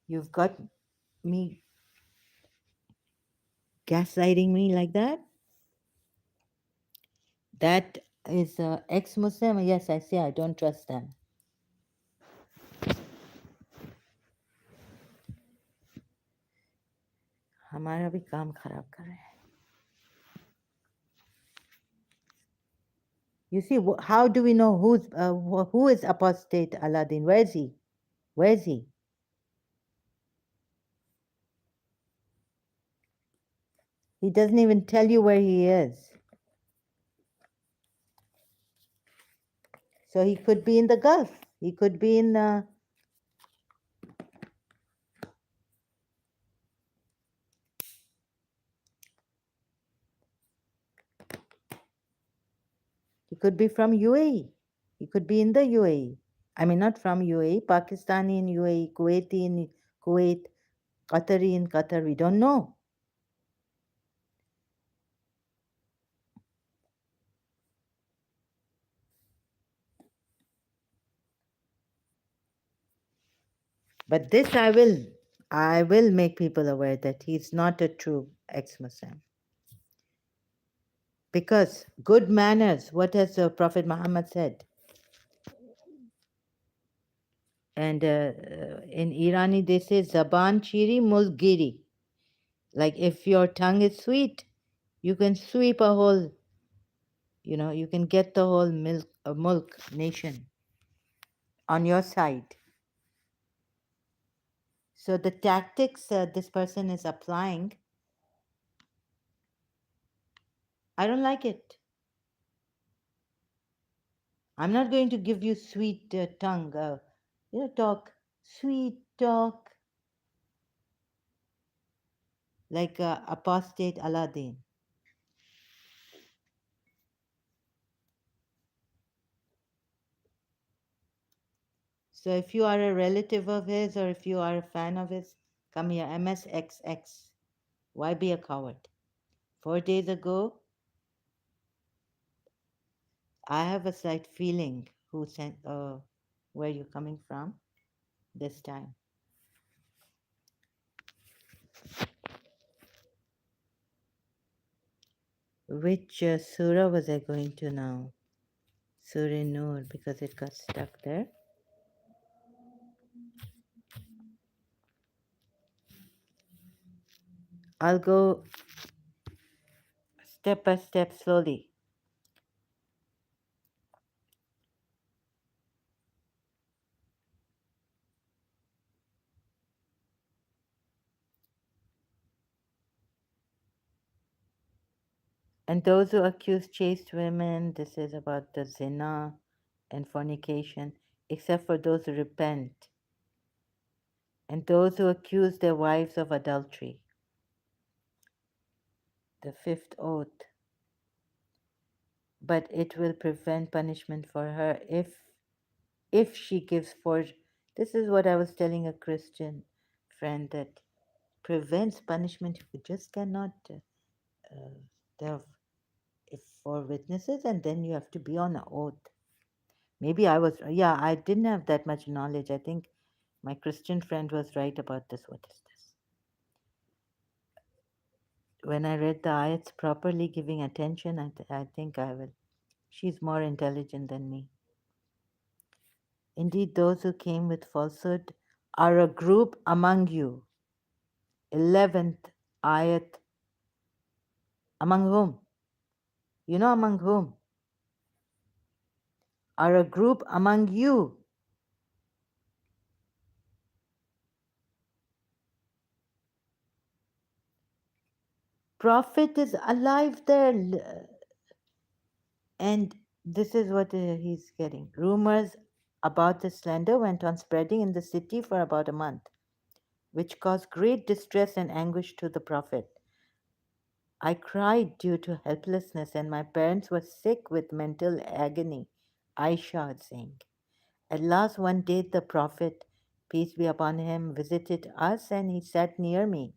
S1: you've got me gaslighting me like that. That is ex-Muslim. Yes, I say I don't trust them. हमारा भी काम खराब कर रहे हैं. You see, how do we know who is apostate Aladdin? Where is he? Where is he? He doesn't even tell you where he is. So he could be in the Gulf. He could be in. He could be from UAE. He could be in the UAE. I mean, not from UAE. Pakistani in UAE, Kuwaiti in Kuwait, Qatari in Qatar. We don't know. But this I will make people aware that he's not a true ex-Muslim. Because good manners, what has the Prophet Muhammad said? And in Irani, they say, Zaban chiri mulgiri. Like if your tongue is sweet, you can sweep a whole, you can get the whole mulk nation on your side. So the tactics this person is applying, I don't like it. I'm not going to give you sweet tongue, talk, sweet talk, like apostate Aladdin. So if you are a relative of his or if you are a fan of his, come here, MSXX. Why be a coward? 4 days ago, I have a slight feeling who sent, where you're coming from this time. Which surah was I going to now? Surah Nur, because it got stuck there. I'll go step by step slowly. And those who accuse chaste women, this is about the zina and fornication, except for those who repent, and those who accuse their wives of adultery. The fifth oath. But it will prevent punishment for her if she gives forged. This is what I was telling a Christian friend, that prevents punishment if you just cannot have if for witnesses, and then you have to be on an oath. Maybe I didn't have that much knowledge. I think my Christian friend was right about this. What is this? when I read the ayats properly, giving attention, I think I will. She's more intelligent than me. Indeed, those who came with falsehood are a group among you. 11th ayat. Among whom? You know among whom? Are a group among you. Prophet is alive there. And this is what he's getting. Rumors about the slander went on spreading in the city for about a month, which caused great distress and anguish to the Prophet. I cried due to helplessness, and my parents were sick with mental agony. Aisha is saying. At last, one day, the Prophet, peace be upon him, visited us, and he sat near me,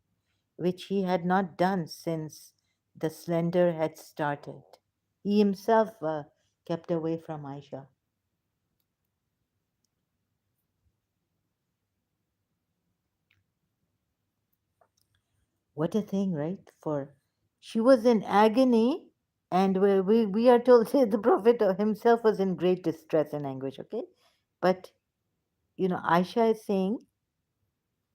S1: which he had not done since the slender had started. He himself kept away from Aisha. What a thing, right? For she was in agony, and we are told the Prophet himself was in great distress and anguish, okay? But, Aisha is saying,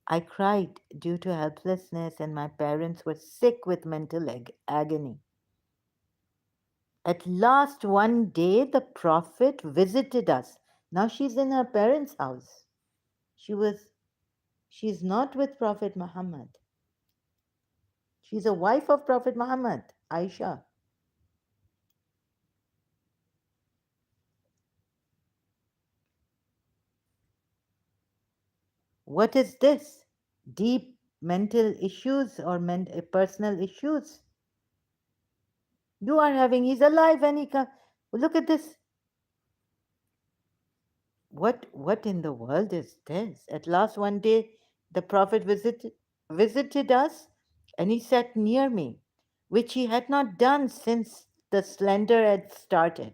S1: I cried due to helplessness, and my parents were sick with mental agony. At last, one day, the Prophet visited us. Now she's in her parents' house. She's not with Prophet Muhammad. She's a wife of Prophet Muhammad, Aisha. What is this? Deep mental issues or personal issues you are having? He's alive and he can look at this. What in the world is this? At last one day the Prophet visited us, and he sat near me, which he had not done since the slender had started.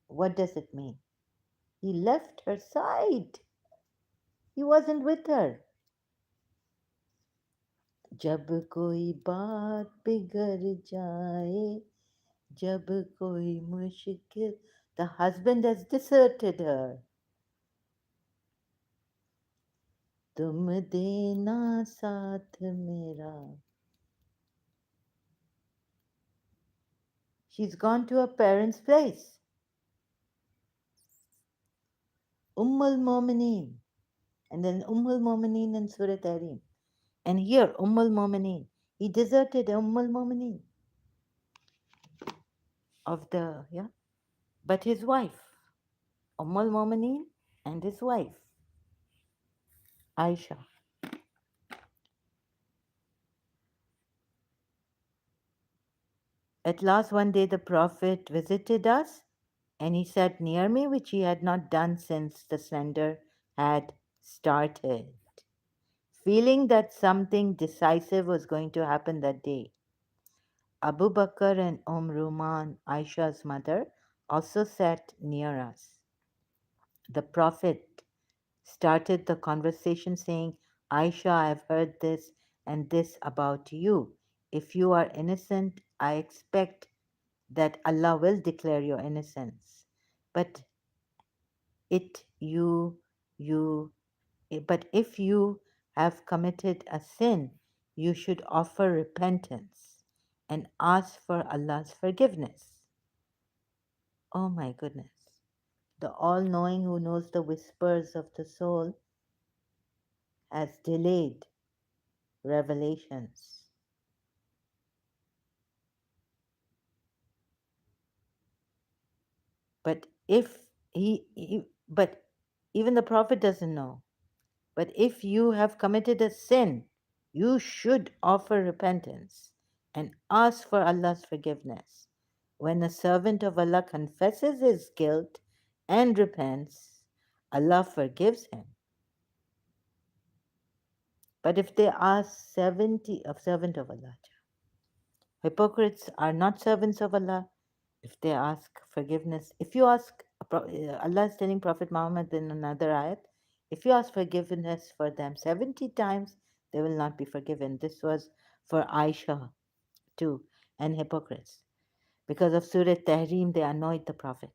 S1: What does it mean? He left her side. He wasn't with her. जब कोई बात बिगड़ जाए, जब कोई मुश्किल, the husband has deserted her. तुम देना साथ मेरा. She's gone to her parents' place. Ummul Momineen. And then Ummul Momineen in Surah Tahrim. And here, Ummul Momineen. He deserted Ummul Momineen of the, yeah. But his wife, Ummul Momineen, and his wife, Aisha. At last one day the Prophet visited us, and he sat near me, which he had not done since the slender had started. Feeling that something decisive was going to happen that day, Abu Bakr and Ruman, Aisha's mother, also sat near us. The Prophet started the conversation saying, Aisha, I have heard this and this about you. If you are innocent, I expect that Allah will declare your innocence. But it you but if you have committed a sin, you should offer repentance and ask for Allah's forgiveness. Oh my goodness. The all knowing who knows the whispers of the soul has delayed revelations. But if but even the Prophet doesn't know. But if you have committed a sin, you should offer repentance and ask for Allah's forgiveness. When a servant of Allah confesses his guilt and repents, Allah forgives him. But if they are 70 of servant of Allah, hypocrites are not servants of Allah. If they ask forgiveness, if you ask, Allah is telling Prophet Muhammad in another ayat, if you ask forgiveness for them 70 times, they will not be forgiven. This was for Aisha. too, and hypocrites. Because of Surah Tahrim, they annoyed the Prophet.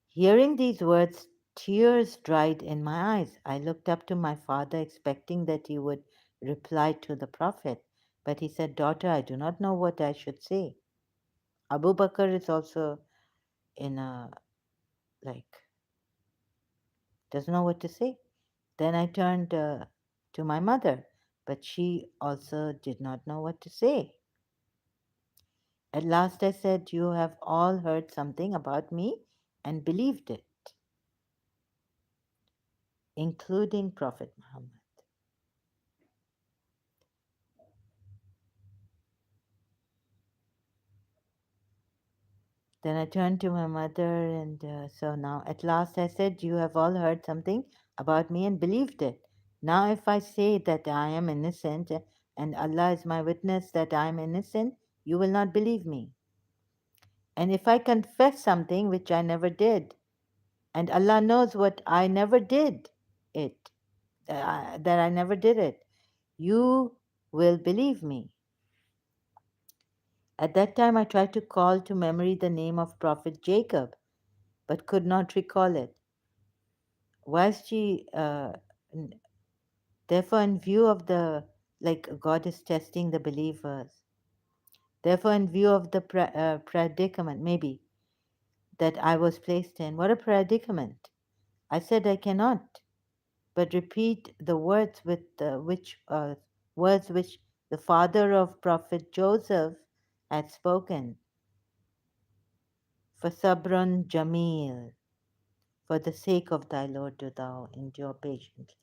S1: Hearing these words, tears dried in my eyes. I looked up to my father, expecting that he would reply to the Prophet. But he said, Daughter, I do not know what I should say. Abu Bakr is also in a, like, doesn't know what to say. Then I turned to my mother, but she also did not know what to say. At last I said, You have all heard something about me and believed it, including Prophet Muhammad. Then I turned to my mother, and so now at last I said, You have all heard something about me and believed it. Now, if I say that I am innocent, and Allah is my witness that I am innocent, you will not believe me. And if I confess something which I never did, and Allah knows what I never did it, that I never did it, you will believe me. At that time, I tried to call to memory the name of Prophet Jacob, but could not recall it. Whilst she, therefore, in view of the, like God is testing the believers, therefore, in view of the predicament, maybe, that I was placed in, what a predicament. I said, I cannot but repeat the words which the father of Prophet Joseph had spoken. For sabrun jameel, for the sake of thy Lord do thou endure patiently.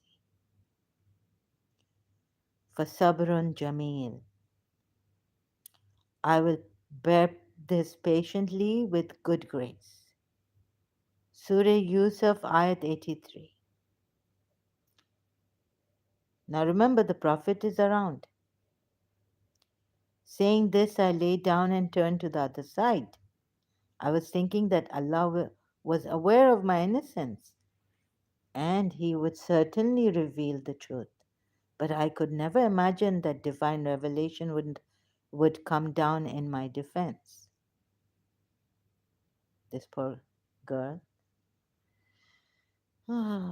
S1: For sabrun jameel, I will bear this patiently with good grace. Surah Yusuf, Ayat 83. Now remember, the Prophet is around. Saying this, I lay down and turned to the other side. I was thinking that Allah was aware of my innocence and He would certainly reveal the truth. But I could never imagine that divine revelation would come down in my defense. This poor girl,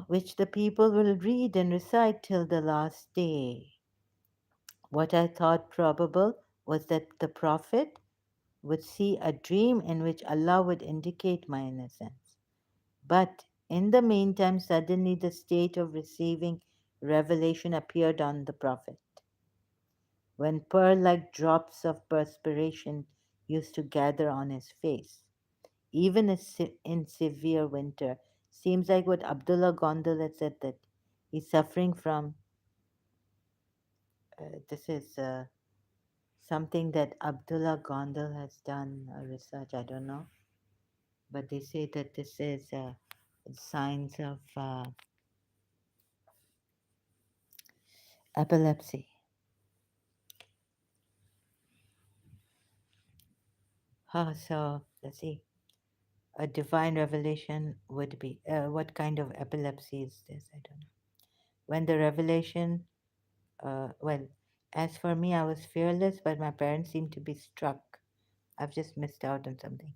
S1: which the people will read and recite till the last day. What I thought probable was that the Prophet would see a dream in which Allah would indicate my innocence. But in the meantime, suddenly the state of receiving revelation appeared on the Prophet. When pearl like drops of perspiration used to gather on his face, even in severe winter. Seems like what Abdullah Gondal had said, that he's suffering from. This is something that Abdullah Gondal has done research. I don't know, but they say that this is signs of epilepsy. So let's see. A divine revelation would be what kind of epilepsy is this? I don't know. When the revelation, well, as for me, I was fearless, but my parents seemed to be struck. I've just missed out on something.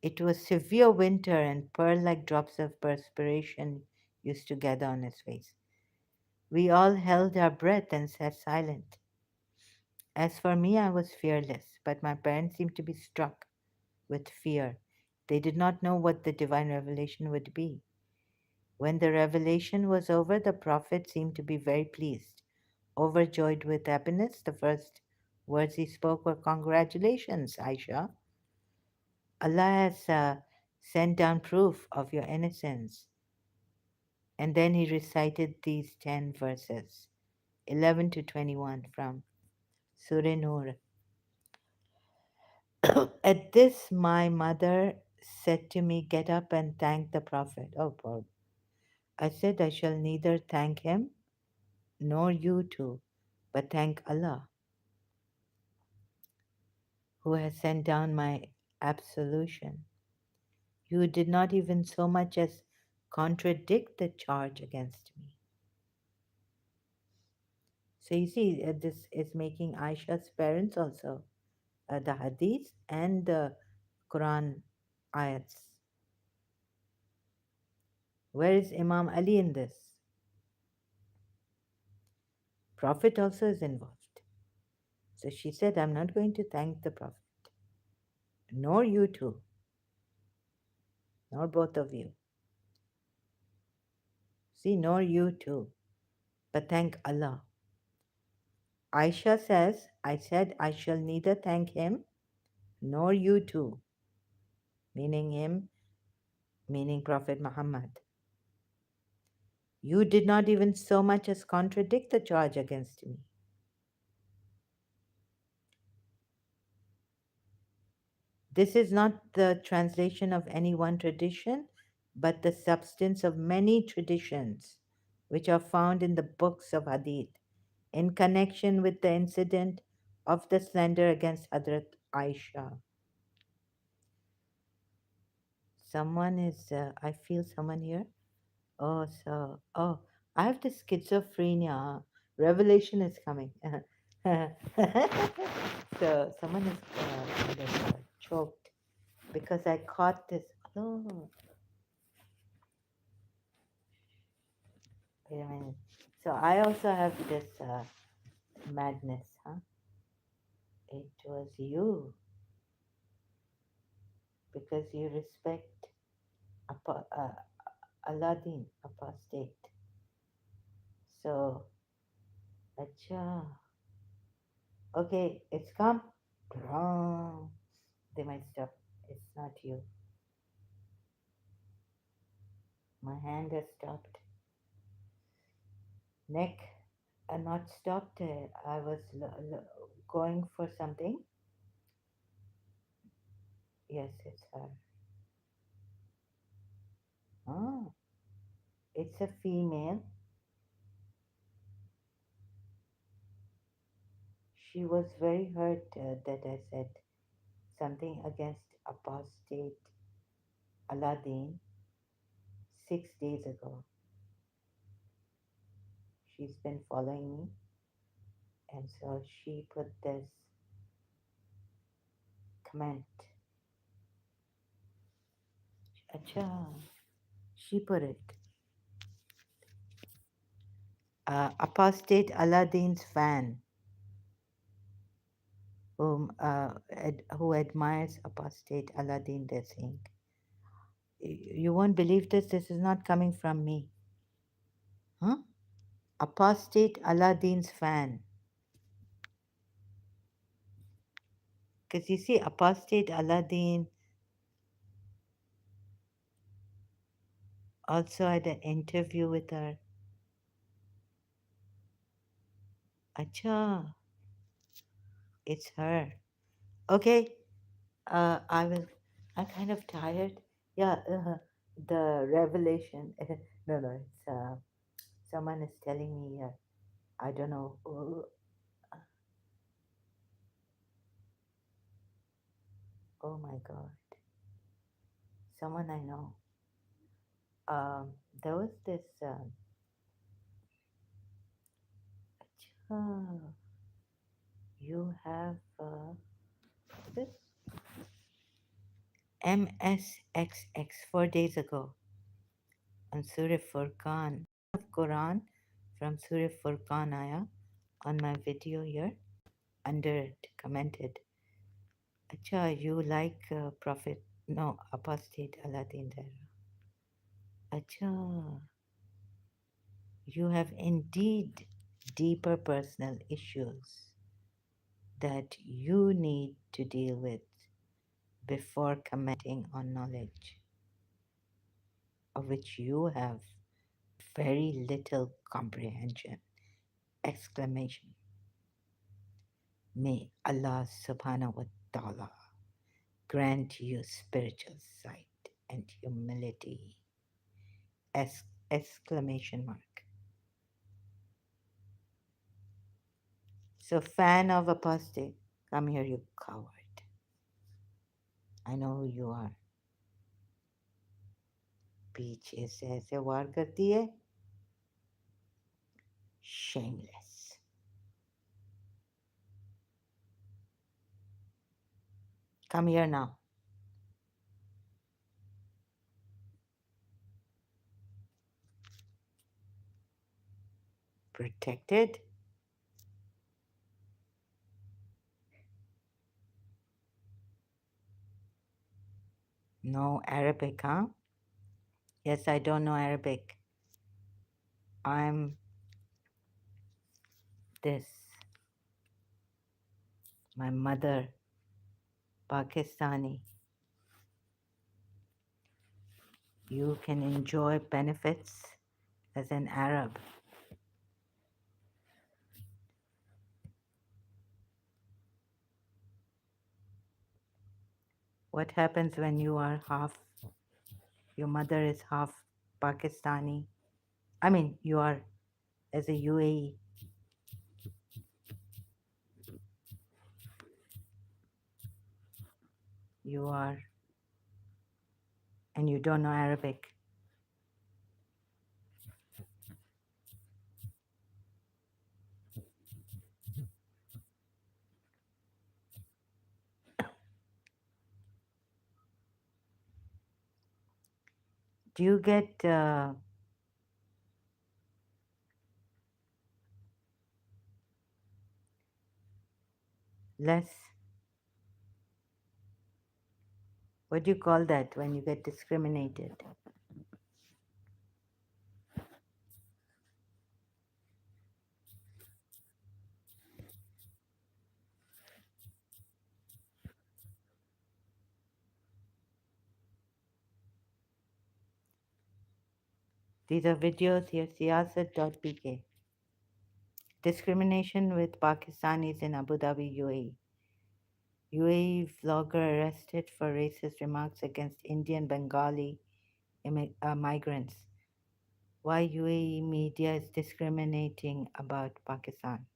S1: It was severe winter, and pearl like drops of perspiration used to gather on his face. We all held our breath and sat silent. As for me, I was fearless, but my parents seemed to be struck with fear. They did not know what the divine revelation would be. When the revelation was over, the Prophet seemed to be very pleased. Overjoyed with happiness, the first words he spoke were, Congratulations, Aisha. Allah has sent down proof of your innocence. And then he recited these 10 verses, 11 to 21 from Surah Nur. At this, my mother said to me, Get up and thank the Prophet. Oh, poor. I said, I shall neither thank him nor you too, but thank Allah, who has sent down my absolution. You did not even so much as contradict the charge against me. So you see, this is making Aisha's parents also the hadith and the Quran ayats. Where is Imam Ali in this? Prophet also is involved. So she said, I'm not going to thank the Prophet, nor you two, nor both of you. See, nor you two, but thank Allah. Aisha says, I said, I shall neither thank him nor you two, meaning him, meaning Prophet Muhammad. You did not even so much as contradict the charge against me. This is not the translation of any one tradition, but the substance of many traditions which are found in the books of Hadith in connection with the incident of the slander against Hadrat Aisha. Someone is, I feel someone here. Oh, I have the schizophrenia. Revelation is coming. So someone is kind of choked because I caught this. Oh, wait a minute. So I also have this madness, huh? It was you because you respect Aladdin, apostate. So, acha. Okay, it's come. Wrong. They might stop. It's not you. My hand has stopped. Neck, not stopped. I was going for something. Yes, it's her. Ah, it's a female. She was very hurt that I said something against apostate Aladdin 6 days ago. She's been following me, and so she put this comment. Acha, she put it. Apostate Aladdin's fan, who admires apostate Aladdin, they're saying. You won't believe this. This is not coming from me. Huh? Apostate Aladdin's fan. Because you see, apostate Aladdin also had an interview with her. Acha, it's her. Okay, I will. I'm kind of tired. Yeah, the revelation. No, it's someone is telling me. I don't know. Oh my God, someone I know. There was this. Acha, you have this MSXX 4 days ago on Surah Furqan. Of Quran from Surah Furqan ayah on my video here. Under it, commented, Acha, you like Prophet, no, apostate Aladdin Dara. Acha, you have indeed deeper personal issues that you need to deal with before commenting on knowledge of which you have very little comprehension. Exclamation. May Allah subhanahu wa ta'ala grant you spiritual sight and humility. Exclamation mark. So, fan of apostate, come here, you coward. I know who you are. पीछे से ऐसे वार करती है. Shameless. Come here now. Protected? No Arabic, huh? Yes, I don't know Arabic. I'm this. My mother, Pakistani. You can enjoy benefits as an Arab. What happens when you are half, your mother is half Pakistani? I mean, you are as a UAE, you are, and you don't know Arabic. Do you get less, what do you call that when you get discriminated? These are videos here, siyasat.pk. Discrimination with Pakistanis in Abu Dhabi, UAE. UAE vlogger arrested for racist remarks against Indian Bengali migrants. Why UAE media is discriminating about Pakistan.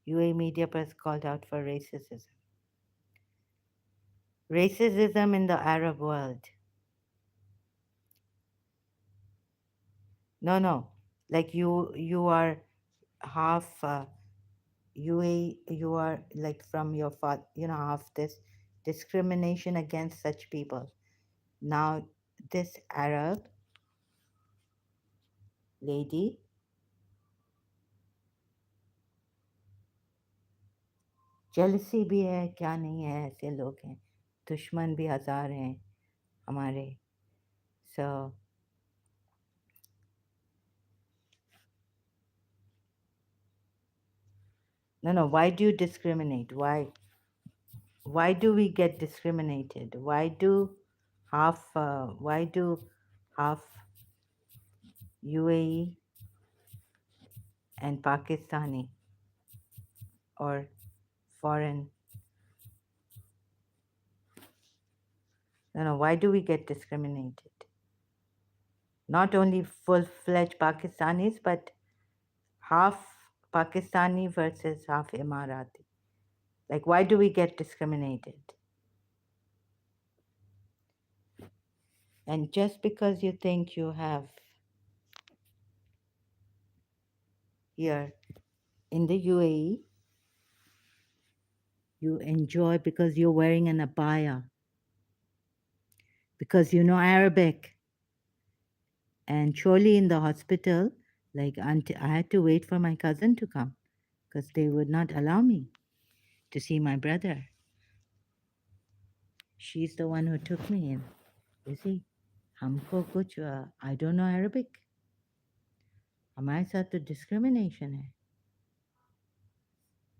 S1: UAE media press called out for racism. Racism in the Arab world. No, no. Like you are half UAE, you are like from your father, half this discrimination against such people. Now, this Arab lady, jealousy भी है क्या नहीं है ऐसे लोग हैं दुश्मन भी हजार हैं हमारे so no, why do you discriminate? Why do we get discriminated? Why do half UAE and Pakistani or foreign, why do we get discriminated? Not only full-fledged Pakistanis, but half Pakistani versus half Emirati. Like, why do we get discriminated? And just because you think you have here in the UAE, you enjoy because you're wearing an abaya, because you know Arabic. And surely in the hospital, like until I had to wait for my cousin to come because they would not allow me to see my brother. She's the one who took me in. You see, हमको कुछ I don't know Arabic. हमारे साथ तो discrimination है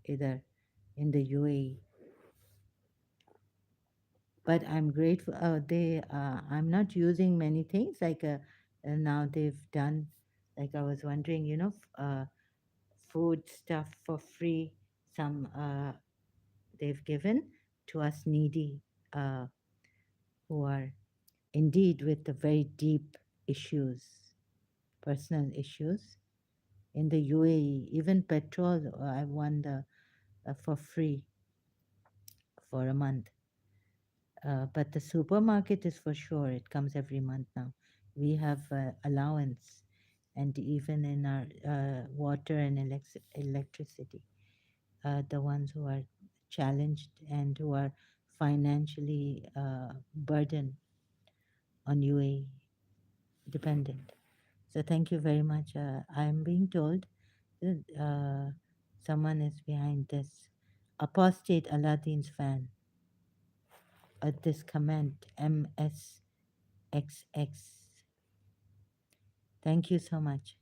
S1: इधर in the UAE. But I'm grateful. I'm not using many things like now they've done. Like I was wondering, food stuff for free. Some they've given to us needy uh, who are indeed with the very deep issues, personal issues. In the UAE, even petrol I won for free for a month. But the supermarket is for sure. It comes every month now. We have allowance, and even in our water and electricity, the ones who are challenged and who are financially burden on UAE dependent. So thank you very much. I'm being told that someone is behind this apostate Aladdin's fan. This comment MSXX. Thank you so much.